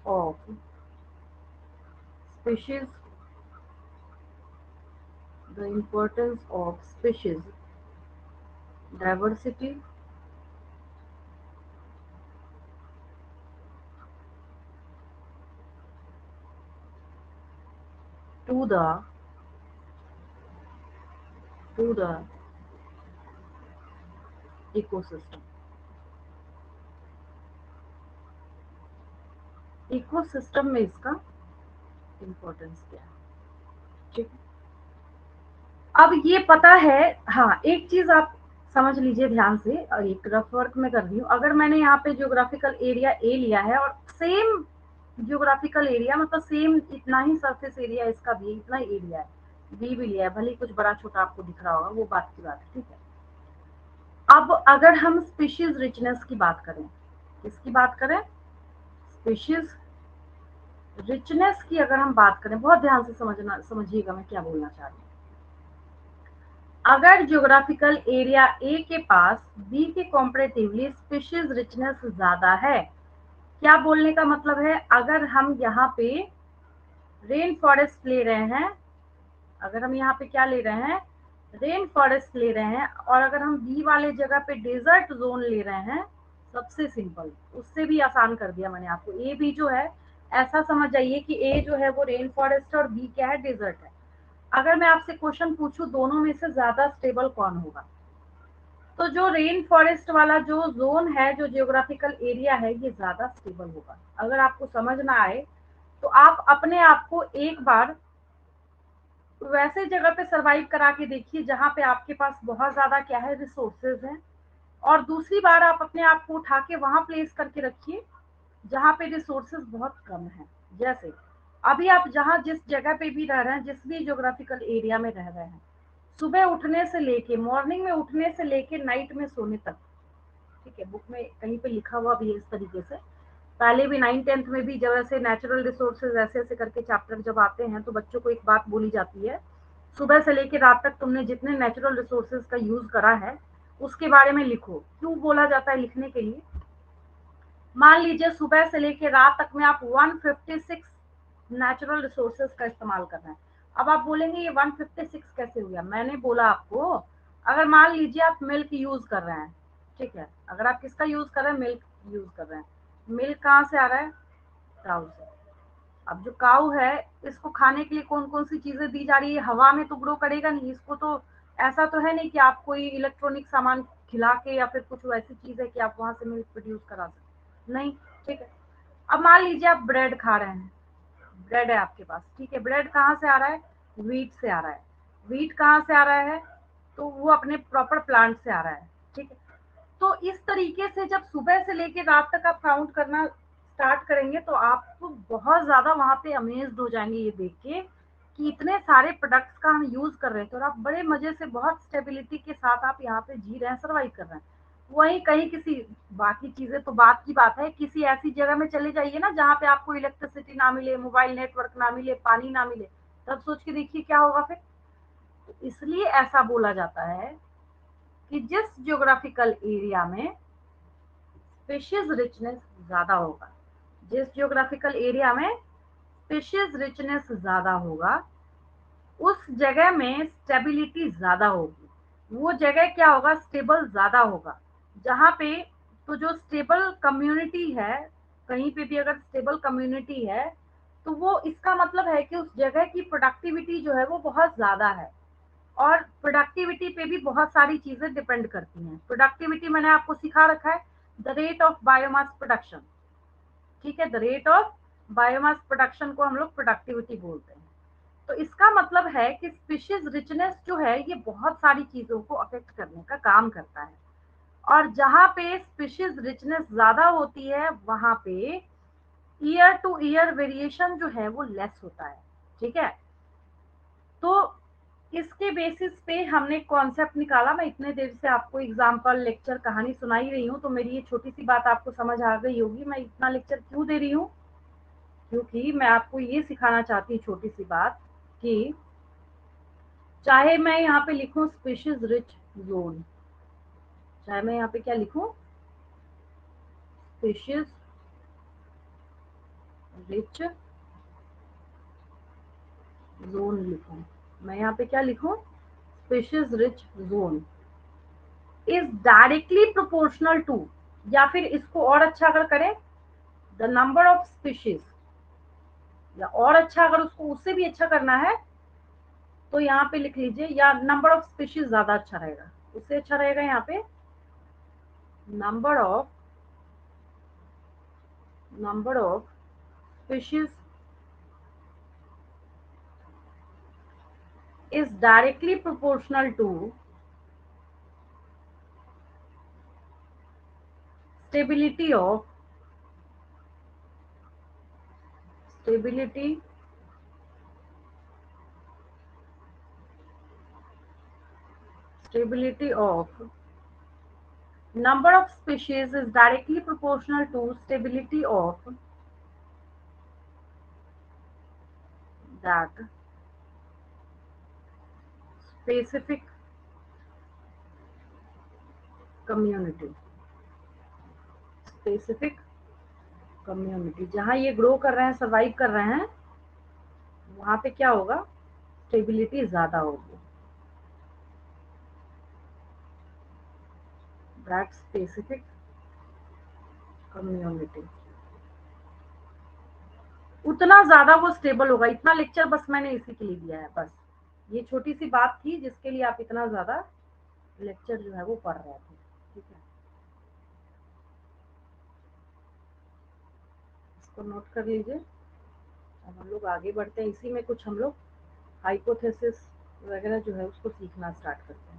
of species, the importance of species diversity to the ecosystem. Ecosystem में इसका इम्पोर्टेंस क्या है। ठीक है, अब ये पता है, हाँ एक चीज आप समझ लीजिए ध्यान से, और एक रफ वर्क में कर रही हूँ। अगर मैंने यहाँ पे ज्योग्राफिकल एरिया ए लिया है और सेम ज्योग्राफिकल एरिया, मतलब सेम इतना ही सरफेस एरिया, इसका भी इतना ही एरिया है, बी भी लिया है, भले कुछ बड़ा छोटा आपको दिख रहा होगा, वो बात की बात है। ठीक है, अब अगर हम स्पीशीज रिचनेस की बात करें, किसकी बात करें, स्पीशीज रिचनेस की अगर हम बात करें, बहुत ध्यान से समझिएगा मैं क्या बोलना चाह रही हूँ। अगर ज्योग्राफिकल एरिया ए के पास बी के कॉम्परेटिवली स्पीशीज रिचनेस ज्यादा है, क्या बोलने का मतलब है, अगर हम यहाँ पे रेन फॉरेस्ट ले रहे हैं, अगर हम यहाँ पे क्या ले रहे हैं, रेन फॉरेस्ट ले रहे हैं, और अगर हम बी वाले जगह पे डेजर्ट जोन ले रहे हैं, सबसे सिंपल, उससे भी आसान कर दिया मैंने आपको। ए बी जो है, ऐसा समझ जाइए कि ए जो है वो रेन फॉरेस्ट है और बी क्या है, डेजर्ट है। अगर मैं आपसे क्वेश्चन पूछूं दोनों में से ज्यादा स्टेबल कौन होगा, तो जो रेन फॉरेस्ट वाला जो जोन है, जो जियोग्राफिकल एरिया है, ये ज्यादा स्टेबल होगा। अगर आपको समझ ना आए तो आप अपने आप को एक बार वैसे जगह पे सरवाइव करा के देखिए जहां पे आपके पास बहुत ज्यादा क्या है, रिसोर्सेज हैं, और दूसरी बार आप अपने आप को उठा के वहां प्लेस करके रखिए जहां पे रिसोर्सेज बहुत कम है। जैसे अभी आप जहां जिस जगह पे भी रह रहे हैं, जिस भी ज्योग्राफिकल एरिया में रह रहे हैं, सुबह उठने से लेके, मॉर्निंग में उठने से लेके नाइट में सोने तक, ठीक है, बुक में कहीं पे लिखा हुआ भी है इस तरीके से, पहले भी 9th-10th में भी जब ऐसे नेचुरल रिसोर्सेज ऐसे ऐसे करके चैप्टर जब आते हैं, तो बच्चों को एक बात बोली जाती है, सुबह से लेके रात तक तुमने जितने नेचुरल रिसोर्सेज का यूज करा है उसके बारे में लिखो। क्यों बोला जाता है लिखने के लिए? मान लीजिए सुबह से लेके रात तक में आप 156 नेचुरल रिसोर्सेज का इस्तेमाल कर रहे हैं। अब आप बोलेंगे ये 156 कैसे हुआ? मैंने बोला आपको, अगर मान लीजिए आप मिल्क यूज कर रहे हैं, ठीक है, अगर आप किसका यूज कर रहे हैं? मिल्क यूज कर रहे हैं। मिल्क कहाँ से आ रहा है? काऊ से। अब जो काऊ है, इसको खाने के लिए कौन कौन सी चीजें दी जा रही है? हवा में तो ग्रो करेगा नहीं इसको, तो ऐसा तो है नहीं कि आप कोई इलेक्ट्रॉनिक सामान खिला के या फिर कुछ वैसी चीज है कि आप वहां से मिल्क प्रोड्यूस करा सकते नहीं। ठीक है, अब मान लीजिए आप ब्रेड खा रहे हैं, ब्रेड है आपके पास, ठीक है, ब्रेड कहाँ से आ रहा है? व्हीट से आ रहा है। व्हीट कहाँ से आ रहा है? तो वो अपने प्रॉपर प्लांट से आ रहा है। ठीक है, तो इस तरीके से जब सुबह से लेके रात तक आप काउंट करना स्टार्ट करेंगे तो आप बहुत ज्यादा वहां पे अमेज्ड हो जाएंगे ये देख के कि इतने सारे प्रोडक्ट्स का हम यूज कर रहे थे और आप बड़े मजे से बहुत स्टेबिलिटी के साथ आप यहाँ पे जी रहे हैं, सर्वाइव कर रहे हैं। वहीं कहीं किसी, बाकी चीजें तो बात की बात है, किसी ऐसी जगह में चले जाइए ना जहाँ पे आपको इलेक्ट्रिसिटी ना मिले, मोबाइल नेटवर्क ना मिले, पानी ना मिले, तब सोच के देखिए क्या होगा फिर। तो इसलिए ऐसा बोला जाता है कि जिस जियोग्राफिकल एरिया में स्पीशीज रिचनेस ज्यादा होगा, जिस जियोग्राफिकल एरिया में स्पीशीज रिचनेस ज्यादा होगा, उस जगह में स्टेबिलिटी ज्यादा होगी। वो जगह क्या होगा? स्टेबल ज्यादा होगा। जहाँ पे, तो जो स्टेबल कम्युनिटी है, कहीं पे भी अगर स्टेबल कम्युनिटी है तो वो इसका मतलब है कि उस जगह की प्रोडक्टिविटी जो है वो बहुत ज्यादा है। और प्रोडक्टिविटी पे भी बहुत सारी चीजें डिपेंड करती हैं। प्रोडक्टिविटी मैंने आपको सिखा रखा है, the rate of biomass production. ठीक है, the rate of biomass production को हम लोग प्रोडक्टिविटी बोलते हैं। तो इसका मतलब है कि स्पीशीज रिचनेस जो है ये बहुत सारी चीजों को अफेक्ट करने का काम करता है। और जहाँ पे स्पीशीज रिचनेस ज्यादा होती है वहां पे ईयर टू ईयर वेरिएशन जो है वो लेस होता है। ठीक है, तो इसके बेसिस पे हमने कॉन्सेप्ट निकाला। मैं इतने देर से आपको एग्जाम्पल लेक्चर कहानी सुनाई रही हूँ, तो मेरी ये छोटी सी बात आपको समझ आ गई होगी। मैं इतना लेक्चर क्यों दे रही हूँ? क्योंकि मैं आपको ये सिखाना चाहती हूँ छोटी सी बात कि चाहे मैं यहाँ पे लिखूं स्पीशीज रिच जोन, चाहे मैं यहाँ पे क्या लिखूं? स्पीशीज रिच जोन लिखूं, मैं यहाँ पे क्या लिखूं? Species rich zone is directly proportional to, या फिर इसको और अच्छा अगर करें, द नंबर ऑफ स्पीशीज, या और अच्छा अगर उसको उससे भी अच्छा करना है तो यहाँ पे लिख लीजिए, या नंबर ऑफ स्पीशीज ज्यादा अच्छा रहेगा, उससे अच्छा रहेगा यहाँ पे number of species is directly proportional to stability of stability stability of number of species is directly proportional to stability of that specific community, specific community जहाँ ये ग्रो कर रहे हैं, सर्वाइव कर रहे हैं, वहां पे क्या होगा? स्टेबिलिटी ज्यादा होगी। दैट स्पेसिफिक कम्युनिटी उतना ज्यादा वो स्टेबल होगा। इतना लेक्चर बस मैंने इसी के लिए दिया है, बस ये छोटी सी बात थी जिसके लिए आप इतना ज्यादा लेक्चर जो है वो पढ़ रहे थे। ठीक है, इसको नोट कर लीजिए। अब हम लोग आगे बढ़ते हैं, इसी में कुछ हम लोग हाइपोथेसिस वगैरह जो है उसको सीखना स्टार्ट करते हैं।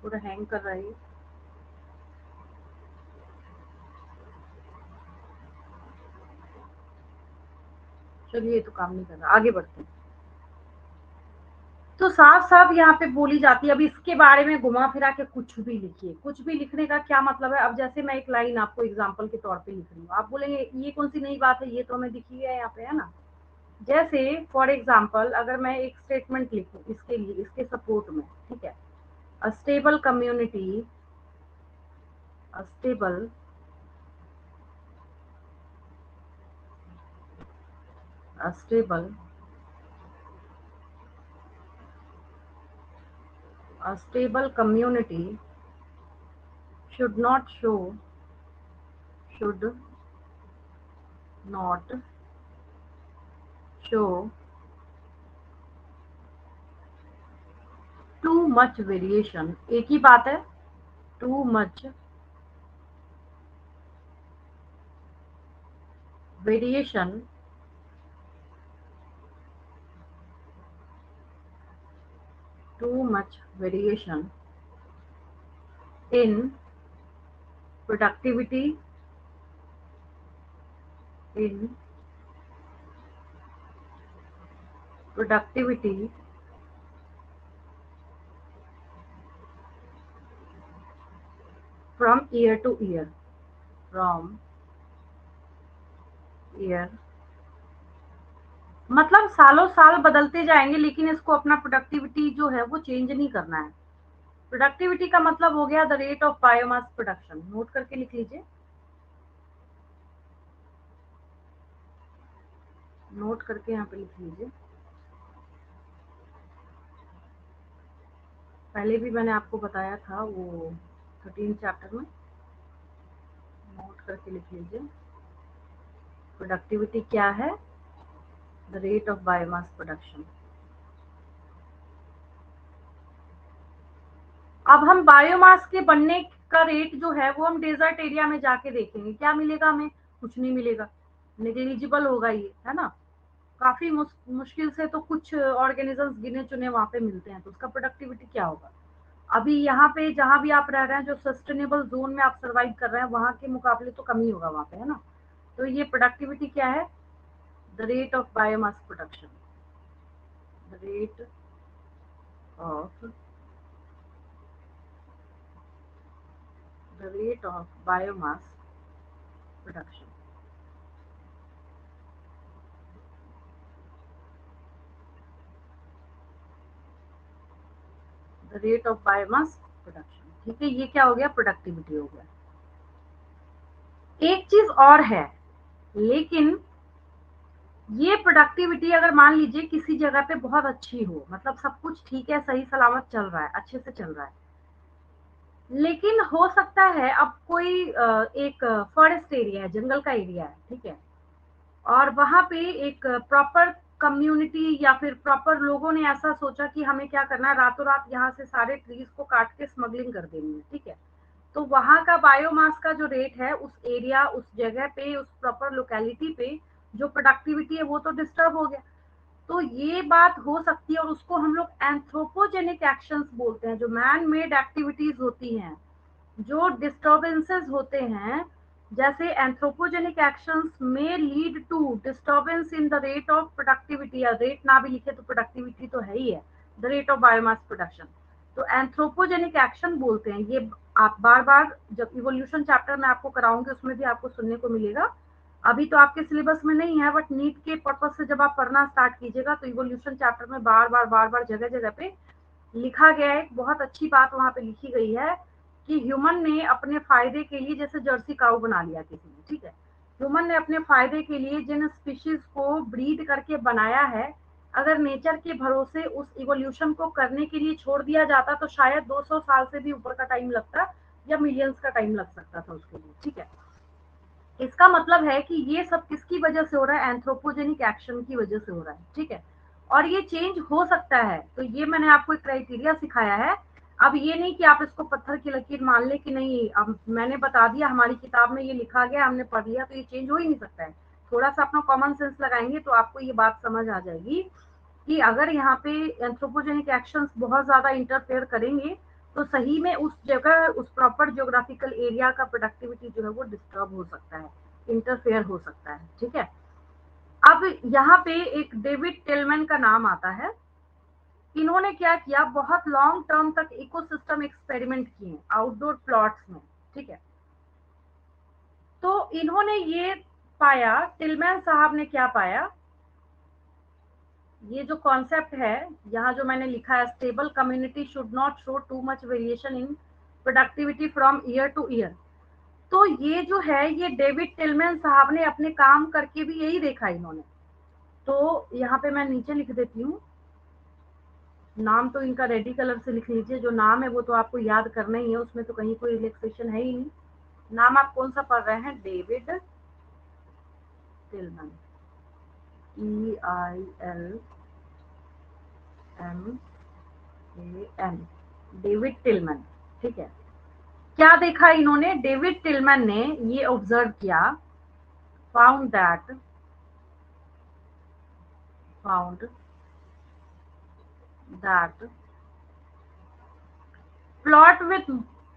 थोड़ा हैंग कर रहा है, चलिए ये तो काम नहीं कर रहा, आगे बढ़ते हैं। तो साफ-साफ यहाँ पे बोली जाती है। अब इसके बारे में घुमा-फिरा के कुछ भी लिखिए, कुछ भी लिखने का क्या मतलब है? अब जैसे मैं एक लाइन आपको एग्ज़ाम्पल के तौर पे लिख रही हूँ, आप बोलेंगे ये कौन-सी नई बात है, ये तो हमें दिख ही है यहाँ पे, है ना? जैसे फॉर एग्ज़ाम्पल अगर मैं एक स्टेटमेंट लिखूँ इसके लिए, इसके सपोर्ट में, ठीक है? A stable community, a stable a stable a stable community should not should not show too much variation। एक ही बात है, too much variation too much variation in productivity in productivity from year to year, from year मतलब सालों साल बदलते जाएंगे, लेकिन इसको अपना प्रोडक्टिविटी जो है वो चेंज नहीं करना है। प्रोडक्टिविटी का मतलब हो गया the rate of biomass production. Note करके लिख लीजिए, नोट करके यहाँ पे लिख लीजिए। पहले भी मैंने आपको बताया था वो 13 चैप्टर में, नोट करके लिख लीजिए। प्रोडक्टिविटी क्या है? The rate of biomass production. अब हम बायोमास के बनने का रेट जो है वो हम डेजर्ट एरिया में जाके देखेंगे, क्या मिलेगा हमें? कुछ नहीं मिलेगा, नेग्लिजिबल होगा ये, है ना? काफी मुश्किल से तो कुछ ऑर्गेनिजम्स गिने चुने वहां पे मिलते हैं, तो उसका प्रोडक्टिविटी क्या होगा? अभी यहाँ पे जहां भी आप रह रहे हैं, जो सस्टेनेबल जोन में आप सर्वाइव कर रहे हैं, वहां के मुकाबले तो कम ही होगा वहां पे, है ना? तो ये प्रोडक्टिविटी क्या है? The rate of biomass production, the rate of the rate of biomass production. The rate of biomass production, ठीक है? ये क्या हो गया? प्रोडक्टिविटी हो गया। एक चीज और है, लेकिन ये प्रोडक्टिविटी अगर मान लीजिए किसी जगह पे बहुत अच्छी हो, मतलब सब कुछ ठीक है, सही सलामत चल रहा है, अच्छे से चल रहा है, लेकिन हो सकता है अब कोई एक फॉरेस्ट एरिया है, जंगल का एरिया है, ठीक है? और वहां पे एक प्रॉपर कम्युनिटी या फिर प्रॉपर लोगों ने ऐसा सोचा कि हमें क्या करना है, रातों रात यहाँ से सारे ट्रीज को काट के स्मगलिंग कर देनी है, ठीक है? तो वहां का बायोमास का जो रेट है उस एरिया, उस जगह पे, उस प्रॉपर लोकेलिटी पे जो प्रोडक्टिविटी है वो तो डिस्टर्ब हो गया। तो ये बात हो सकती है, और उसको हम लोग एंथ्रोपोजेनिक एक्शंस बोलते हैं। जो मैन मेड एक्टिविटीज होती हैं, जो डिस्टर्बेंसेस होते हैं, जैसे anthropogenic actions may lead to disturbance in the rate of productivity, या रेट ना भी लिखे तो प्रोडक्टिविटी तो है ही है, the rate of biomass production. तो एंथ्रोपोजेनिक एक्शन बोलते हैं ये। आप बार बार जब इवोल्यूशन चैप्टर में आपको कराऊंगी उसमें भी आपको सुनने को मिलेगा। अभी तो आपके सिलेबस में नहीं है, बट नीट के पर्पज से जब आप पढ़ना स्टार्ट कीजिएगा तो इवोल्यूशन चैप्टर में बार बार जगह जगह पे लिखा गया है। एक बहुत अच्छी बात वहां पे लिखी गई है कि ह्यूमन ने अपने फायदे के लिए, जैसे जर्सी काऊ बना लिया किसी ने, ठीक है? ह्यूमन ने अपने फायदे के लिए जिन स्पीशीज को ब्रीड करके बनाया है, अगर नेचर के भरोसे उस इवोल्यूशन को करने के लिए छोड़ दिया जाता तो शायद 200 साल से भी ऊपर का टाइम लगता, या मिलियंस का टाइम लग सकता था उसके लिए, ठीक है? इसका मतलब है कि ये सब किसकी वजह से हो रहा है? एंथ्रोपोजेनिक एक्शन की वजह से हो रहा है, ठीक है? और ये चेंज हो सकता है, तो ये मैंने आपको एक क्राइटेरिया सिखाया है। अब ये नहीं कि आप इसको पत्थर की लकीर मान ले कि नहीं, अब मैंने बता दिया, हमारी किताब में ये लिखा गया, हमने पढ़ लिया, तो ये चेंज हो ही नहीं सकता है। थोड़ा सा अपना कॉमन सेंस लगाएंगे तो आपको ये बात समझ आ जाएगी कि अगर यहाँ पे एंथ्रोपोजेनिक एक्शंस बहुत ज्यादा इंटरफेयर करेंगे तो सही में उस जगह, उस प्रॉपर जियोग्राफिकल एरिया का प्रोडक्टिविटी जो है वो डिस्टर्ब हो सकता है, इंटरफेयर हो सकता है, ठीक है? अब यहाँ पे एक डेविड टेलमैन का नाम आता है। इन्होंने क्या किया, बहुत लॉन्ग टर्म तक इकोसिस्टम एक्सपेरिमेंट किए आउटडोर प्लॉट्स में, ठीक है। तो इन्होंने ये पाया, टिलमैन साहब ने क्या पाया, ये जो कॉन्सेप्ट है, यहाँ जो मैंने लिखा है, stable community should not show too much variation in productivity from year two year. तो ये जो है, ये डेविड टिलमैन साहब ने अपने काम करके भी यही देखा इन्होंने। तो यहाँ पे मैं नीचे लिख देती हूँ, नाम तो इनका रेडी कलर से लिख लीजिए, जो नाम है वो तो आपको याद करना ही है, उसमें तो कहीं कोई रिलैक्सेशन है ही नहीं। नाम आप कौन सा पढ़ रहे हैं, David Tillman, EILMAN, David Tillman, ठीक है। क्या देखा इन्होंने, डेविड टिलमैन ने ये ऑब्जर्व किया, found that plot with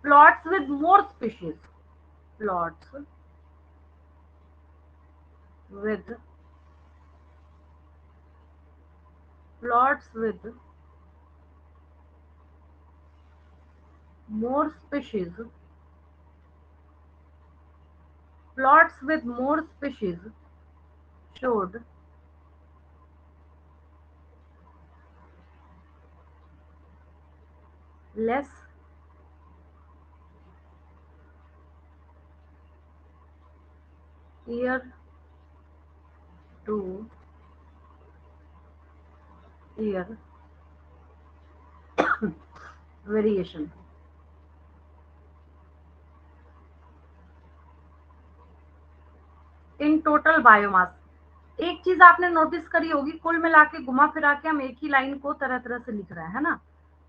plots with more species, plots with plots with more species, plots with more species showed less year to year variation in total biomass. एक चीज आपने नोटिस करी होगी, कुल मिला के घुमा फिरा के हम एक ही लाइन को तरह तरह से लिख रहे हैं, है ना।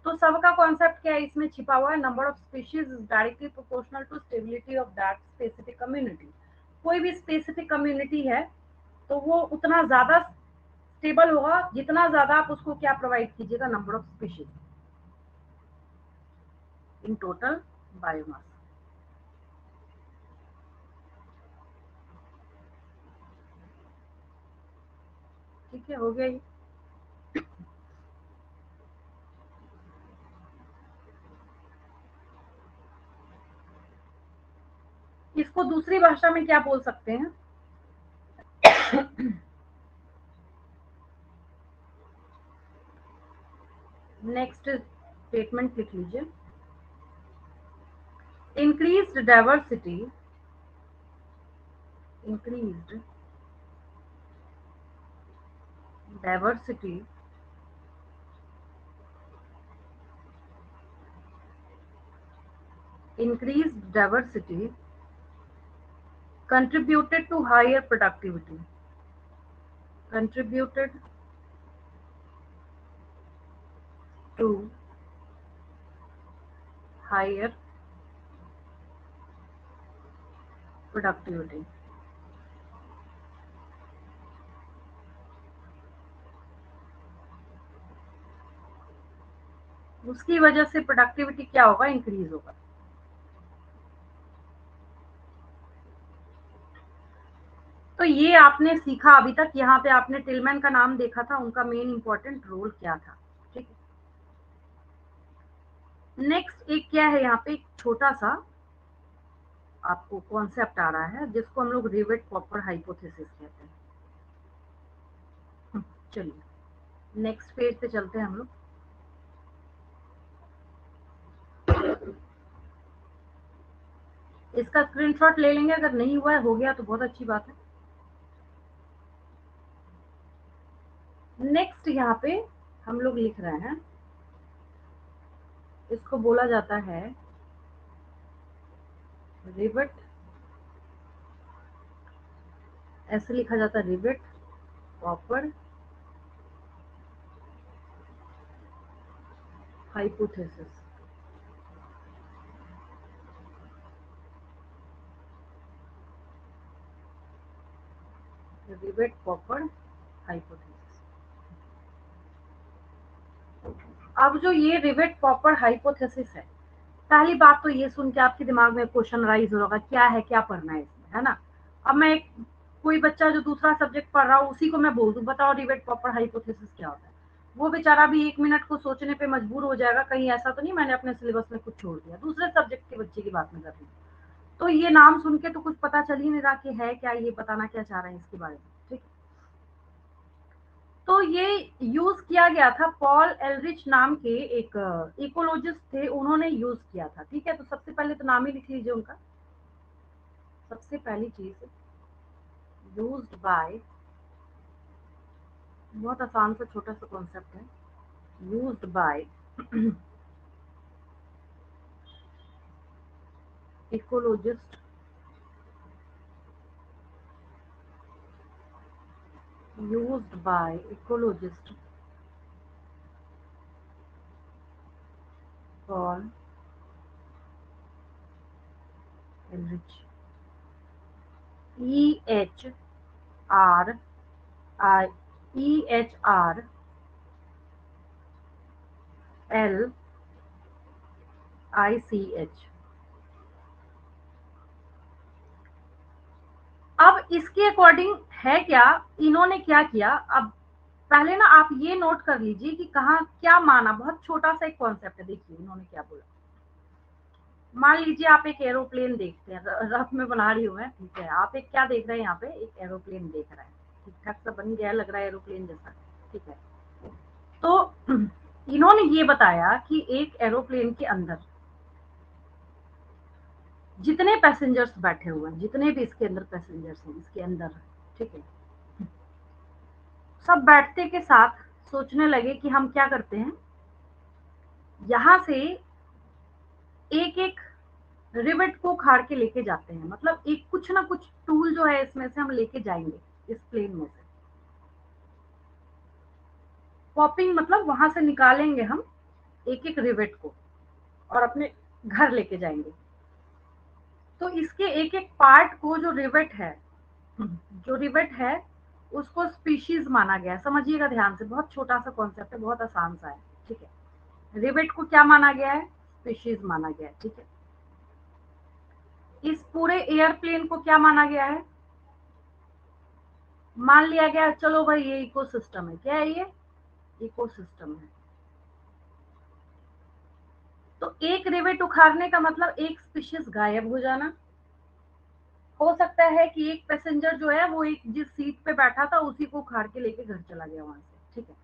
तो सबका कॉन्सेप्ट क्या है इसमें छिपा हुआ है, number of species is directly proportional to stability of that specific community. कोई भी स्पेसिफिक कम्युनिटी है तो वो उतना ज्यादा स्टेबल होगा जितना ज्यादा आप उसको क्या प्रोवाइड कीजिएगा, number of species in total biomass. ठीक है, हो गया ये। इसको दूसरी भाषा में क्या बोल सकते हैं, नेक्स्ट स्टेटमेंट लिख लीजिए, increased diversity, increased diversity increased diversity contributed to higher productivity, contributed to higher productivity। उसकी वजह से प्रोडक्टिविटी क्या होगा, इंक्रीज होगा। तो ये आपने सीखा अभी तक, यहाँ पे आपने टिलमैन का नाम देखा था, उनका मेन इंपॉर्टेंट रोल क्या था, ठीक है। नेक्स्ट एक क्या है, यहाँ पे एक छोटा सा आपको कॉन्सेप्ट आ रहा है जिसको हम लोग रिवेट पॉपर हाइपोथेसिस कहते हैं। चलिए नेक्स्ट पेज पे चलते हैं हम लोग। इसका स्क्रीनशॉट ले लेंगे, अगर नहीं हुआ है, हो गया तो बहुत अच्छी बात है। नेक्स्ट यहाँ पे हम लोग लिख रहे हैं, इसको बोला जाता है रिवेट, ऐसे लिखा जाता है rivet popper hypothesis. Rivet popper hypothesis. अब जो ये रिवेट पॉपर हाइपोथेसिस पहली बात तो ये सुन के आपके दिमाग में क्वेश्चन राइज होगा, क्या है, क्या पढ़ना है इसमें, है ना। अब मैं कोई बच्चा जो दूसरा सब्जेक्ट पढ़ रहा हूँ उसी को मैं बोल दूं, बताओ रिवेट पॉपर हाइपोथेसिस क्या होता है, वो बेचारा भी 1 मिनट को सोचने पे मजबूर हो जाएगा, कहीं ऐसा तो नहीं मैंने अपने सिलेबस में कुछ छोड़ दिया, दूसरे सब्जेक्ट के बच्चे की बात मैं कर रही हूँ। तो ये नाम सुन के तो कुछ पता चल ही नहीं रहा कि है क्या, ये बताना क्या चाह रहे हैं इसके बारे में, ठीक। तो ये यूज किया गया था, पॉल एलरिच नाम के एक इकोलॉजिस्ट थे, उन्होंने यूज किया था, ठीक है। तो सबसे पहले तो नाम ही लिख लीजिए उनका। सबसे पहली चीज, यूज्ड बाय, बहुत आसान सा छोटा सा कॉन्सेप्ट है, used by ecologist, used by ecologist for enrich, EHRICH। अब इसके अकॉर्डिंग है क्या, इन्होंने क्या किया, अब पहले ना आप ये नोट कर लीजिए कि कहाँ क्या माना, बहुत छोटा सा एक कॉन्सेप्ट है। देखिए इन्होंने क्या बोला, मान लीजिए आप एक एरोप्लेन देखते हैं, रफ में बना रही हूँ मैं, ठीक है। आप एक क्या देख रहे हैं, यहाँ पे एक एरोप्लेन देख रहे हैं, ठीक ठाक सा बन गया, लग रहा है एरोप्लेन जैसा, ठीक है। तो इन्होंने ये बताया कि एक एरोप्लेन के अंदर जितने पैसेंजर्स बैठे हुए हैं, जितने भी इसके अंदर पैसेंजर्स हैं इसके अंदर, ठीक है, सब बैठते के साथ सोचने लगे कि हम क्या करते हैं, यहाँ से एक एक रिवेट को उखाड़ के लेके जाते हैं, मतलब एक कुछ ना कुछ टूल जो है इसमें से हम लेके जाएंगे इस प्लेन में से। पॉपिंग मतलब वहां से निकालेंगे हम एक एक रिवेट को और अपने घर लेके जाएंगे। तो इसके एक एक पार्ट को, जो रिवेट है, जो रिवेट है उसको स्पीशीज माना गया है। समझिएगा ध्यान से, बहुत छोटा सा कॉन्सेप्ट है, बहुत आसान सा है, ठीक है। रिवेट को क्या माना गया है, स्पीशीज माना गया है, ठीक है। इस पूरे एयरप्लेन को क्या माना गया है, मान लिया गया चलो भाई ये इकोसिस्टम है। क्या है ये, इकोसिस्टम है। तो एक रिवेट उखाड़ने का मतलब एक स्पीशीज गायब हो जाना। हो सकता है कि एक पैसेंजर जो है वो एक जिस सीट पे बैठा था उसी को उखाड़ के लेके घर चला गया वहां से, ठीक है।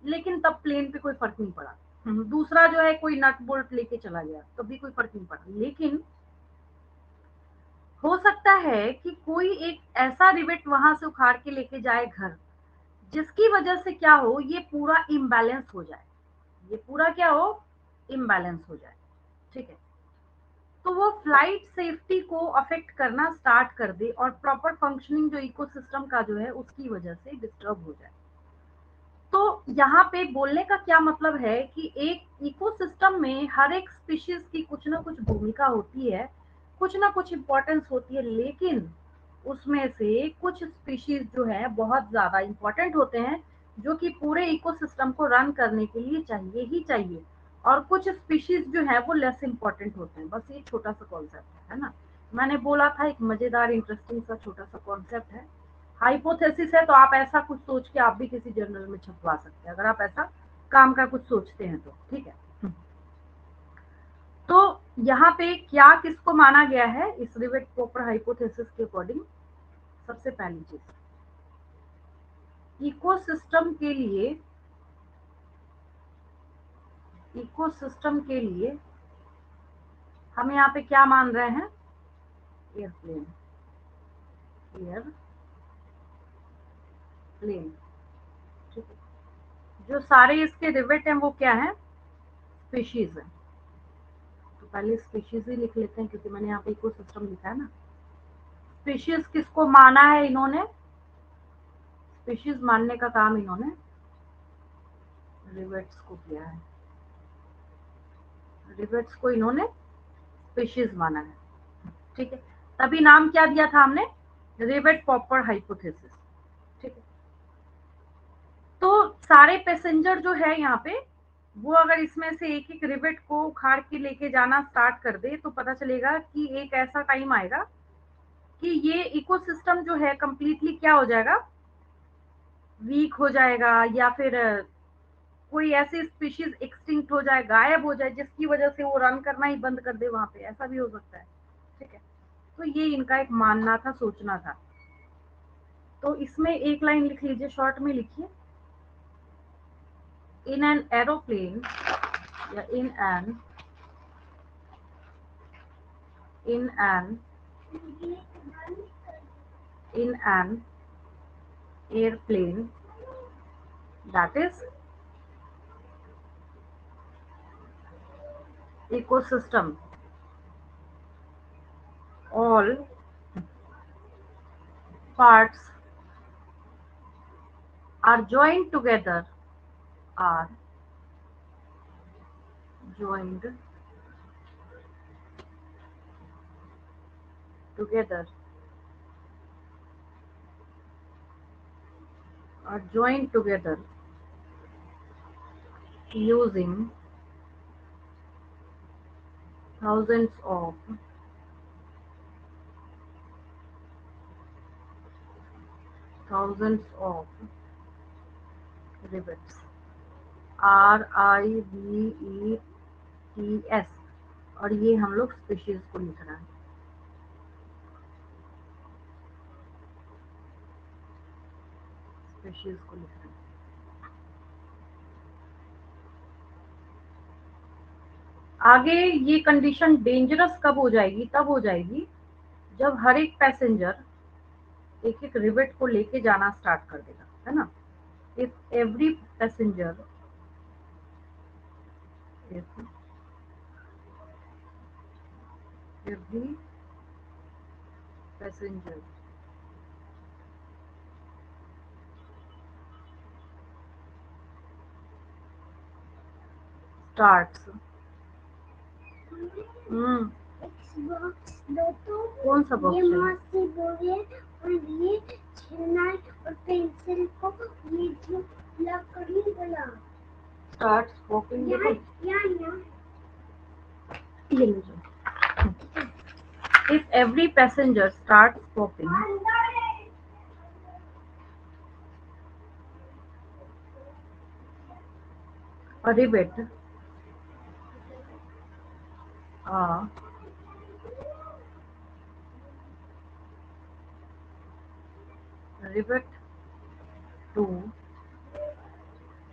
लेकिन तब प्लेन पे कोई फर्क नहीं पड़ा। दूसरा जो है कोई नट बोल्ट लेके चला गया, तब भी कोई फर्क नहीं पड़ा। लेकिन हो सकता है कि कोई एक ऐसा रिवेट वहां से उखाड़ के लेके जाए घर, जिसकी वजह से क्या हो, ये पूरा इम्बैलेंस हो जाए, ये पूरा क्या हो, इम्बैलेंस हो जाए, ठीक है। तो वो फ्लाइट सेफ्टी को अफेक्ट करना स्टार्ट कर दे और प्रॉपर फंक्शनिंग जो इकोसिस्टम का जो है उसकी वजह से डिस्टर्ब हो जाए। तो यहाँ पे बोलने का क्या मतलब है कि एक इकोसिस्टम में हर एक स्पीशीज की कुछ ना कुछ भूमिका होती है, कुछ ना कुछ इम्पोर्टेंस होती है, लेकिन उसमें से कुछ स्पीशीज जो है बहुत ज्यादा इम्पोर्टेंट होते हैं, जो कि पूरे इकोसिस्टम को रन करने के लिए चाहिए ही चाहिए, और कुछ स्पीशीज जो है वो लेस इम्पोर्टेंट होते हैं। बस ये छोटा सा कॉन्सेप्ट है ना, मैंने बोला था एक मजेदार इंटरेस्टिंग सा छोटा सा कॉन्सेप्ट है। हाइपोथेसिस है, तो आप ऐसा कुछ सोच के आप भी किसी जर्नल में छपवा सकते हैं, अगर आप ऐसा काम का कुछ सोचते हैं तो, ठीक है। तो यहाँ पे क्या किसको माना गया है इस रिवेट पॉपर हाइपोथेसिस के अकॉर्डिंग, सबसे पहली चीज, इकोसिस्टम के लिए, इकोसिस्टम के लिए हम यहाँ पे क्या मान रहे हैं, एयरप्लेन, एयरप्लेन, ठीक है। जो सारे इसके रिवेट हैं वो क्या है, स्पीशीज है। तो पहले स्पीशीज ही लिख लेते हैं, क्योंकि मैंने यहाँ पे इकोसिस्टम लिखा है ना। स्पीशीज किसको माना है इन्होंने, स्पीशीज मानने का काम इन्होंने रिवेट्स को किया है, रिवेट्स को इन्होंने स्पीशीज माना है, ठीक है। तभी नाम क्या दिया था हमने, रिवेट पॉपर हाइपोथेसिस, ठीक है। तो सारे पैसेंजर जो है यहाँ पे, वो अगर इसमें से एक एक रिवेट को उखाड़ के लेके जाना स्टार्ट कर दे, तो पता चलेगा कि एक ऐसा टाइम आएगा कि ये इकोसिस्टम जो है कंप्लीटली क्या हो जाएगा, वीक हो जाएगा, या फिर कोई ऐसी स्पीशीज एक्सटिंक्ट हो जाए, गायब हो जाए, जिसकी वजह से वो रन करना ही बंद कर दे वहां पे, ऐसा भी हो सकता है। ठीक है, तो ये इनका एक मानना था, सोचना था। तो इसमें एक लाइन लिख लीजिए, शॉर्ट में लिखिए, इन एन एरोप्लेन या in an airplane that is ecosystem, all parts are are joined together are joined together using thousands of thousands of rivets, RIVETS, और ये हम लोग स्पीशीज को लिख रहे हैं, स्पीशीज को लिख रहे हैं। आगे ये कंडीशन डेंजरस कब हो जाएगी? तब हो जाएगी जब हर एक पैसेंजर एक एक रिवेट को लेके जाना स्टार्ट कर देगा, है ना। If every passenger if every passenger starts hmm box दो तो कौन सा बॉक्स? ये माँ से बोल रही है, और ये छेना और पेंसिल को ये जो लकड़ी वाला starts walking देखो यहाँ ये लीजिए। if every passenger starts walking a uh, rivet to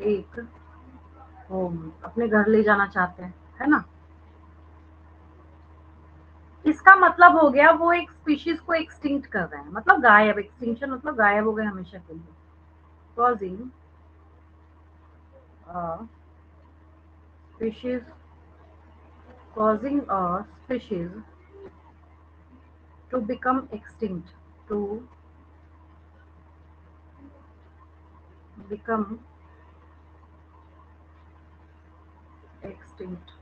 take home, अपने घर ले जाना चाहते हैं, है ना। इसका मतलब हो गया वो एक स्पीशीज को एक्सटिंक्ट कर रहे हैं, मतलब गायब, एक्सटिंक्शन मतलब गायब हो गए हमेशा के लिए। causing a species causing a species to become extinct, to become extinct।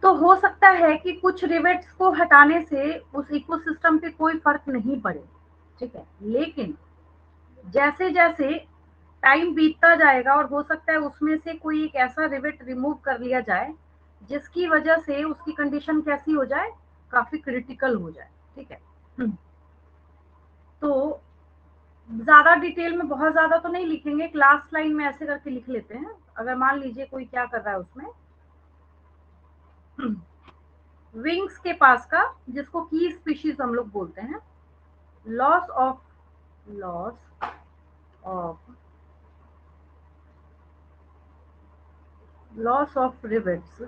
तो हो सकता है कि कुछ रिवेट्स को हटाने से उस इकोसिस्टम पे कोई फर्क नहीं पड़े, ठीक है, लेकिन जैसे जैसे टाइम बीतता जाएगा और हो सकता है उसमें से कोई एक ऐसा रिवेट रिमूव कर लिया जाए जिसकी वजह से उसकी कंडीशन कैसी हो जाए, काफी क्रिटिकल हो जाए, ठीक है। तो ज्यादा डिटेल में बहुत ज्यादा तो नहीं लिखेंगे, लास्ट लाइन में ऐसे करके लिख लेते हैं। अगर मान लीजिए कोई क्या कर रहा है उसमें विंग्स के पास का, जिसको की स्पीशीज हम लोग बोलते हैं, loss of loss of loss of rivets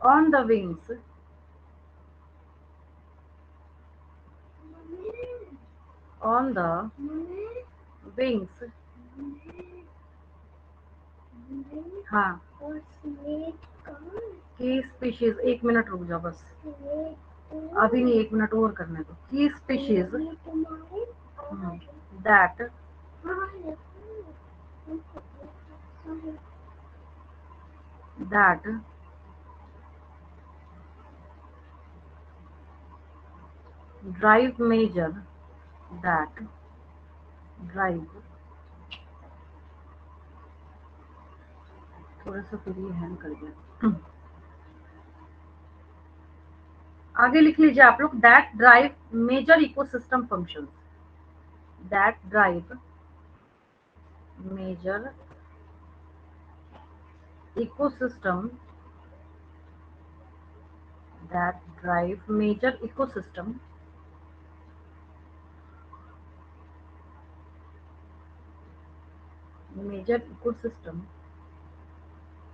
on the wings on the wings। हाँ, की स्पीशीज, एक मिनट रुक जाओ बस, अभी नहीं, एक मिनट और करने दो। Key species that that drive major that drive, थोड़ा सा फिर ये हैंग कर गया। आगे लिख लीजिए आप लोग, that drive major ecosystem functions, that drive major ecosystem that drive major ecosystem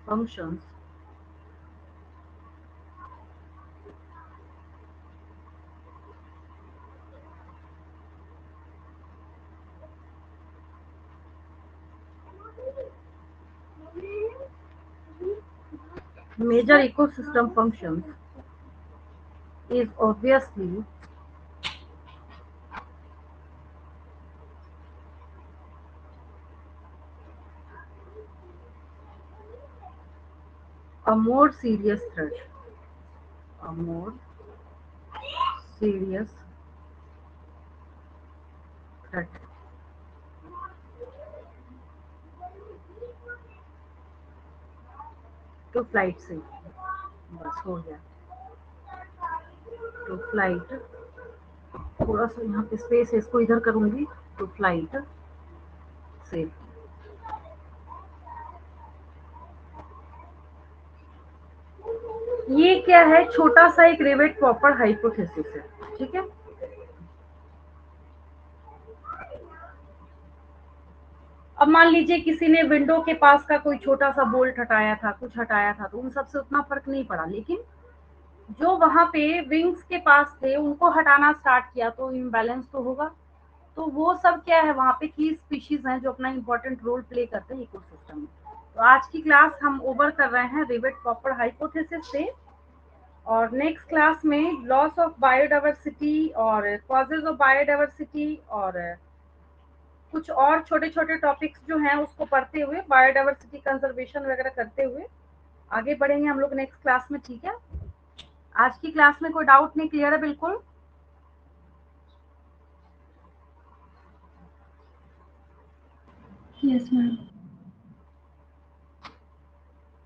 functions, major ecosystem functions is obviously a more serious threat, a more serious threat to flight safety. बस हो गया, टू फ्लाइट, थोड़ा सा यहाँ पे space है, इसको इधर करूंगी, टू फ्लाइट सेफ्टी। ये क्या है, छोटा सा एक रिवेट प्रॉपर हाइपोथेसिस है, ठीक है। अब मान लीजिए किसी ने विंडो के पास का कोई छोटा सा बोल्ट हटाया था, कुछ हटाया था, तो उन सबसे उतना फर्क नहीं पड़ा, लेकिन जो वहां पे विंग्स के पास थे उनको हटाना स्टार्ट किया तो इम्बैलेंस तो होगा। तो वो सब क्या है, वहां पे की स्पीशीज हैं जो अपना इंपॉर्टेंट रोल प्ले करते हैं इकोसिस्टम में। तो आज की क्लास हम ओवर कर रहे हैं रिवेट प्रॉपर हाइपोथेसिस से, और नेक्स्ट क्लास में लॉस ऑफ बायोडाइवर्सिटी और कॉजेज ऑफ बायोडाइवर्सिटी और कुछ और छोटे छोटे टॉपिक्स जो हैं उसको पढ़ते हुए, बायोडाइवर्सिटी कंजर्वेशन वगैरह करते हुए आगे बढ़ेंगे हम लोग नेक्स्ट क्लास में, ठीक है। आज की क्लास में कोई डाउट नहीं, क्लियर है बिल्कुल? Yes, ma'am.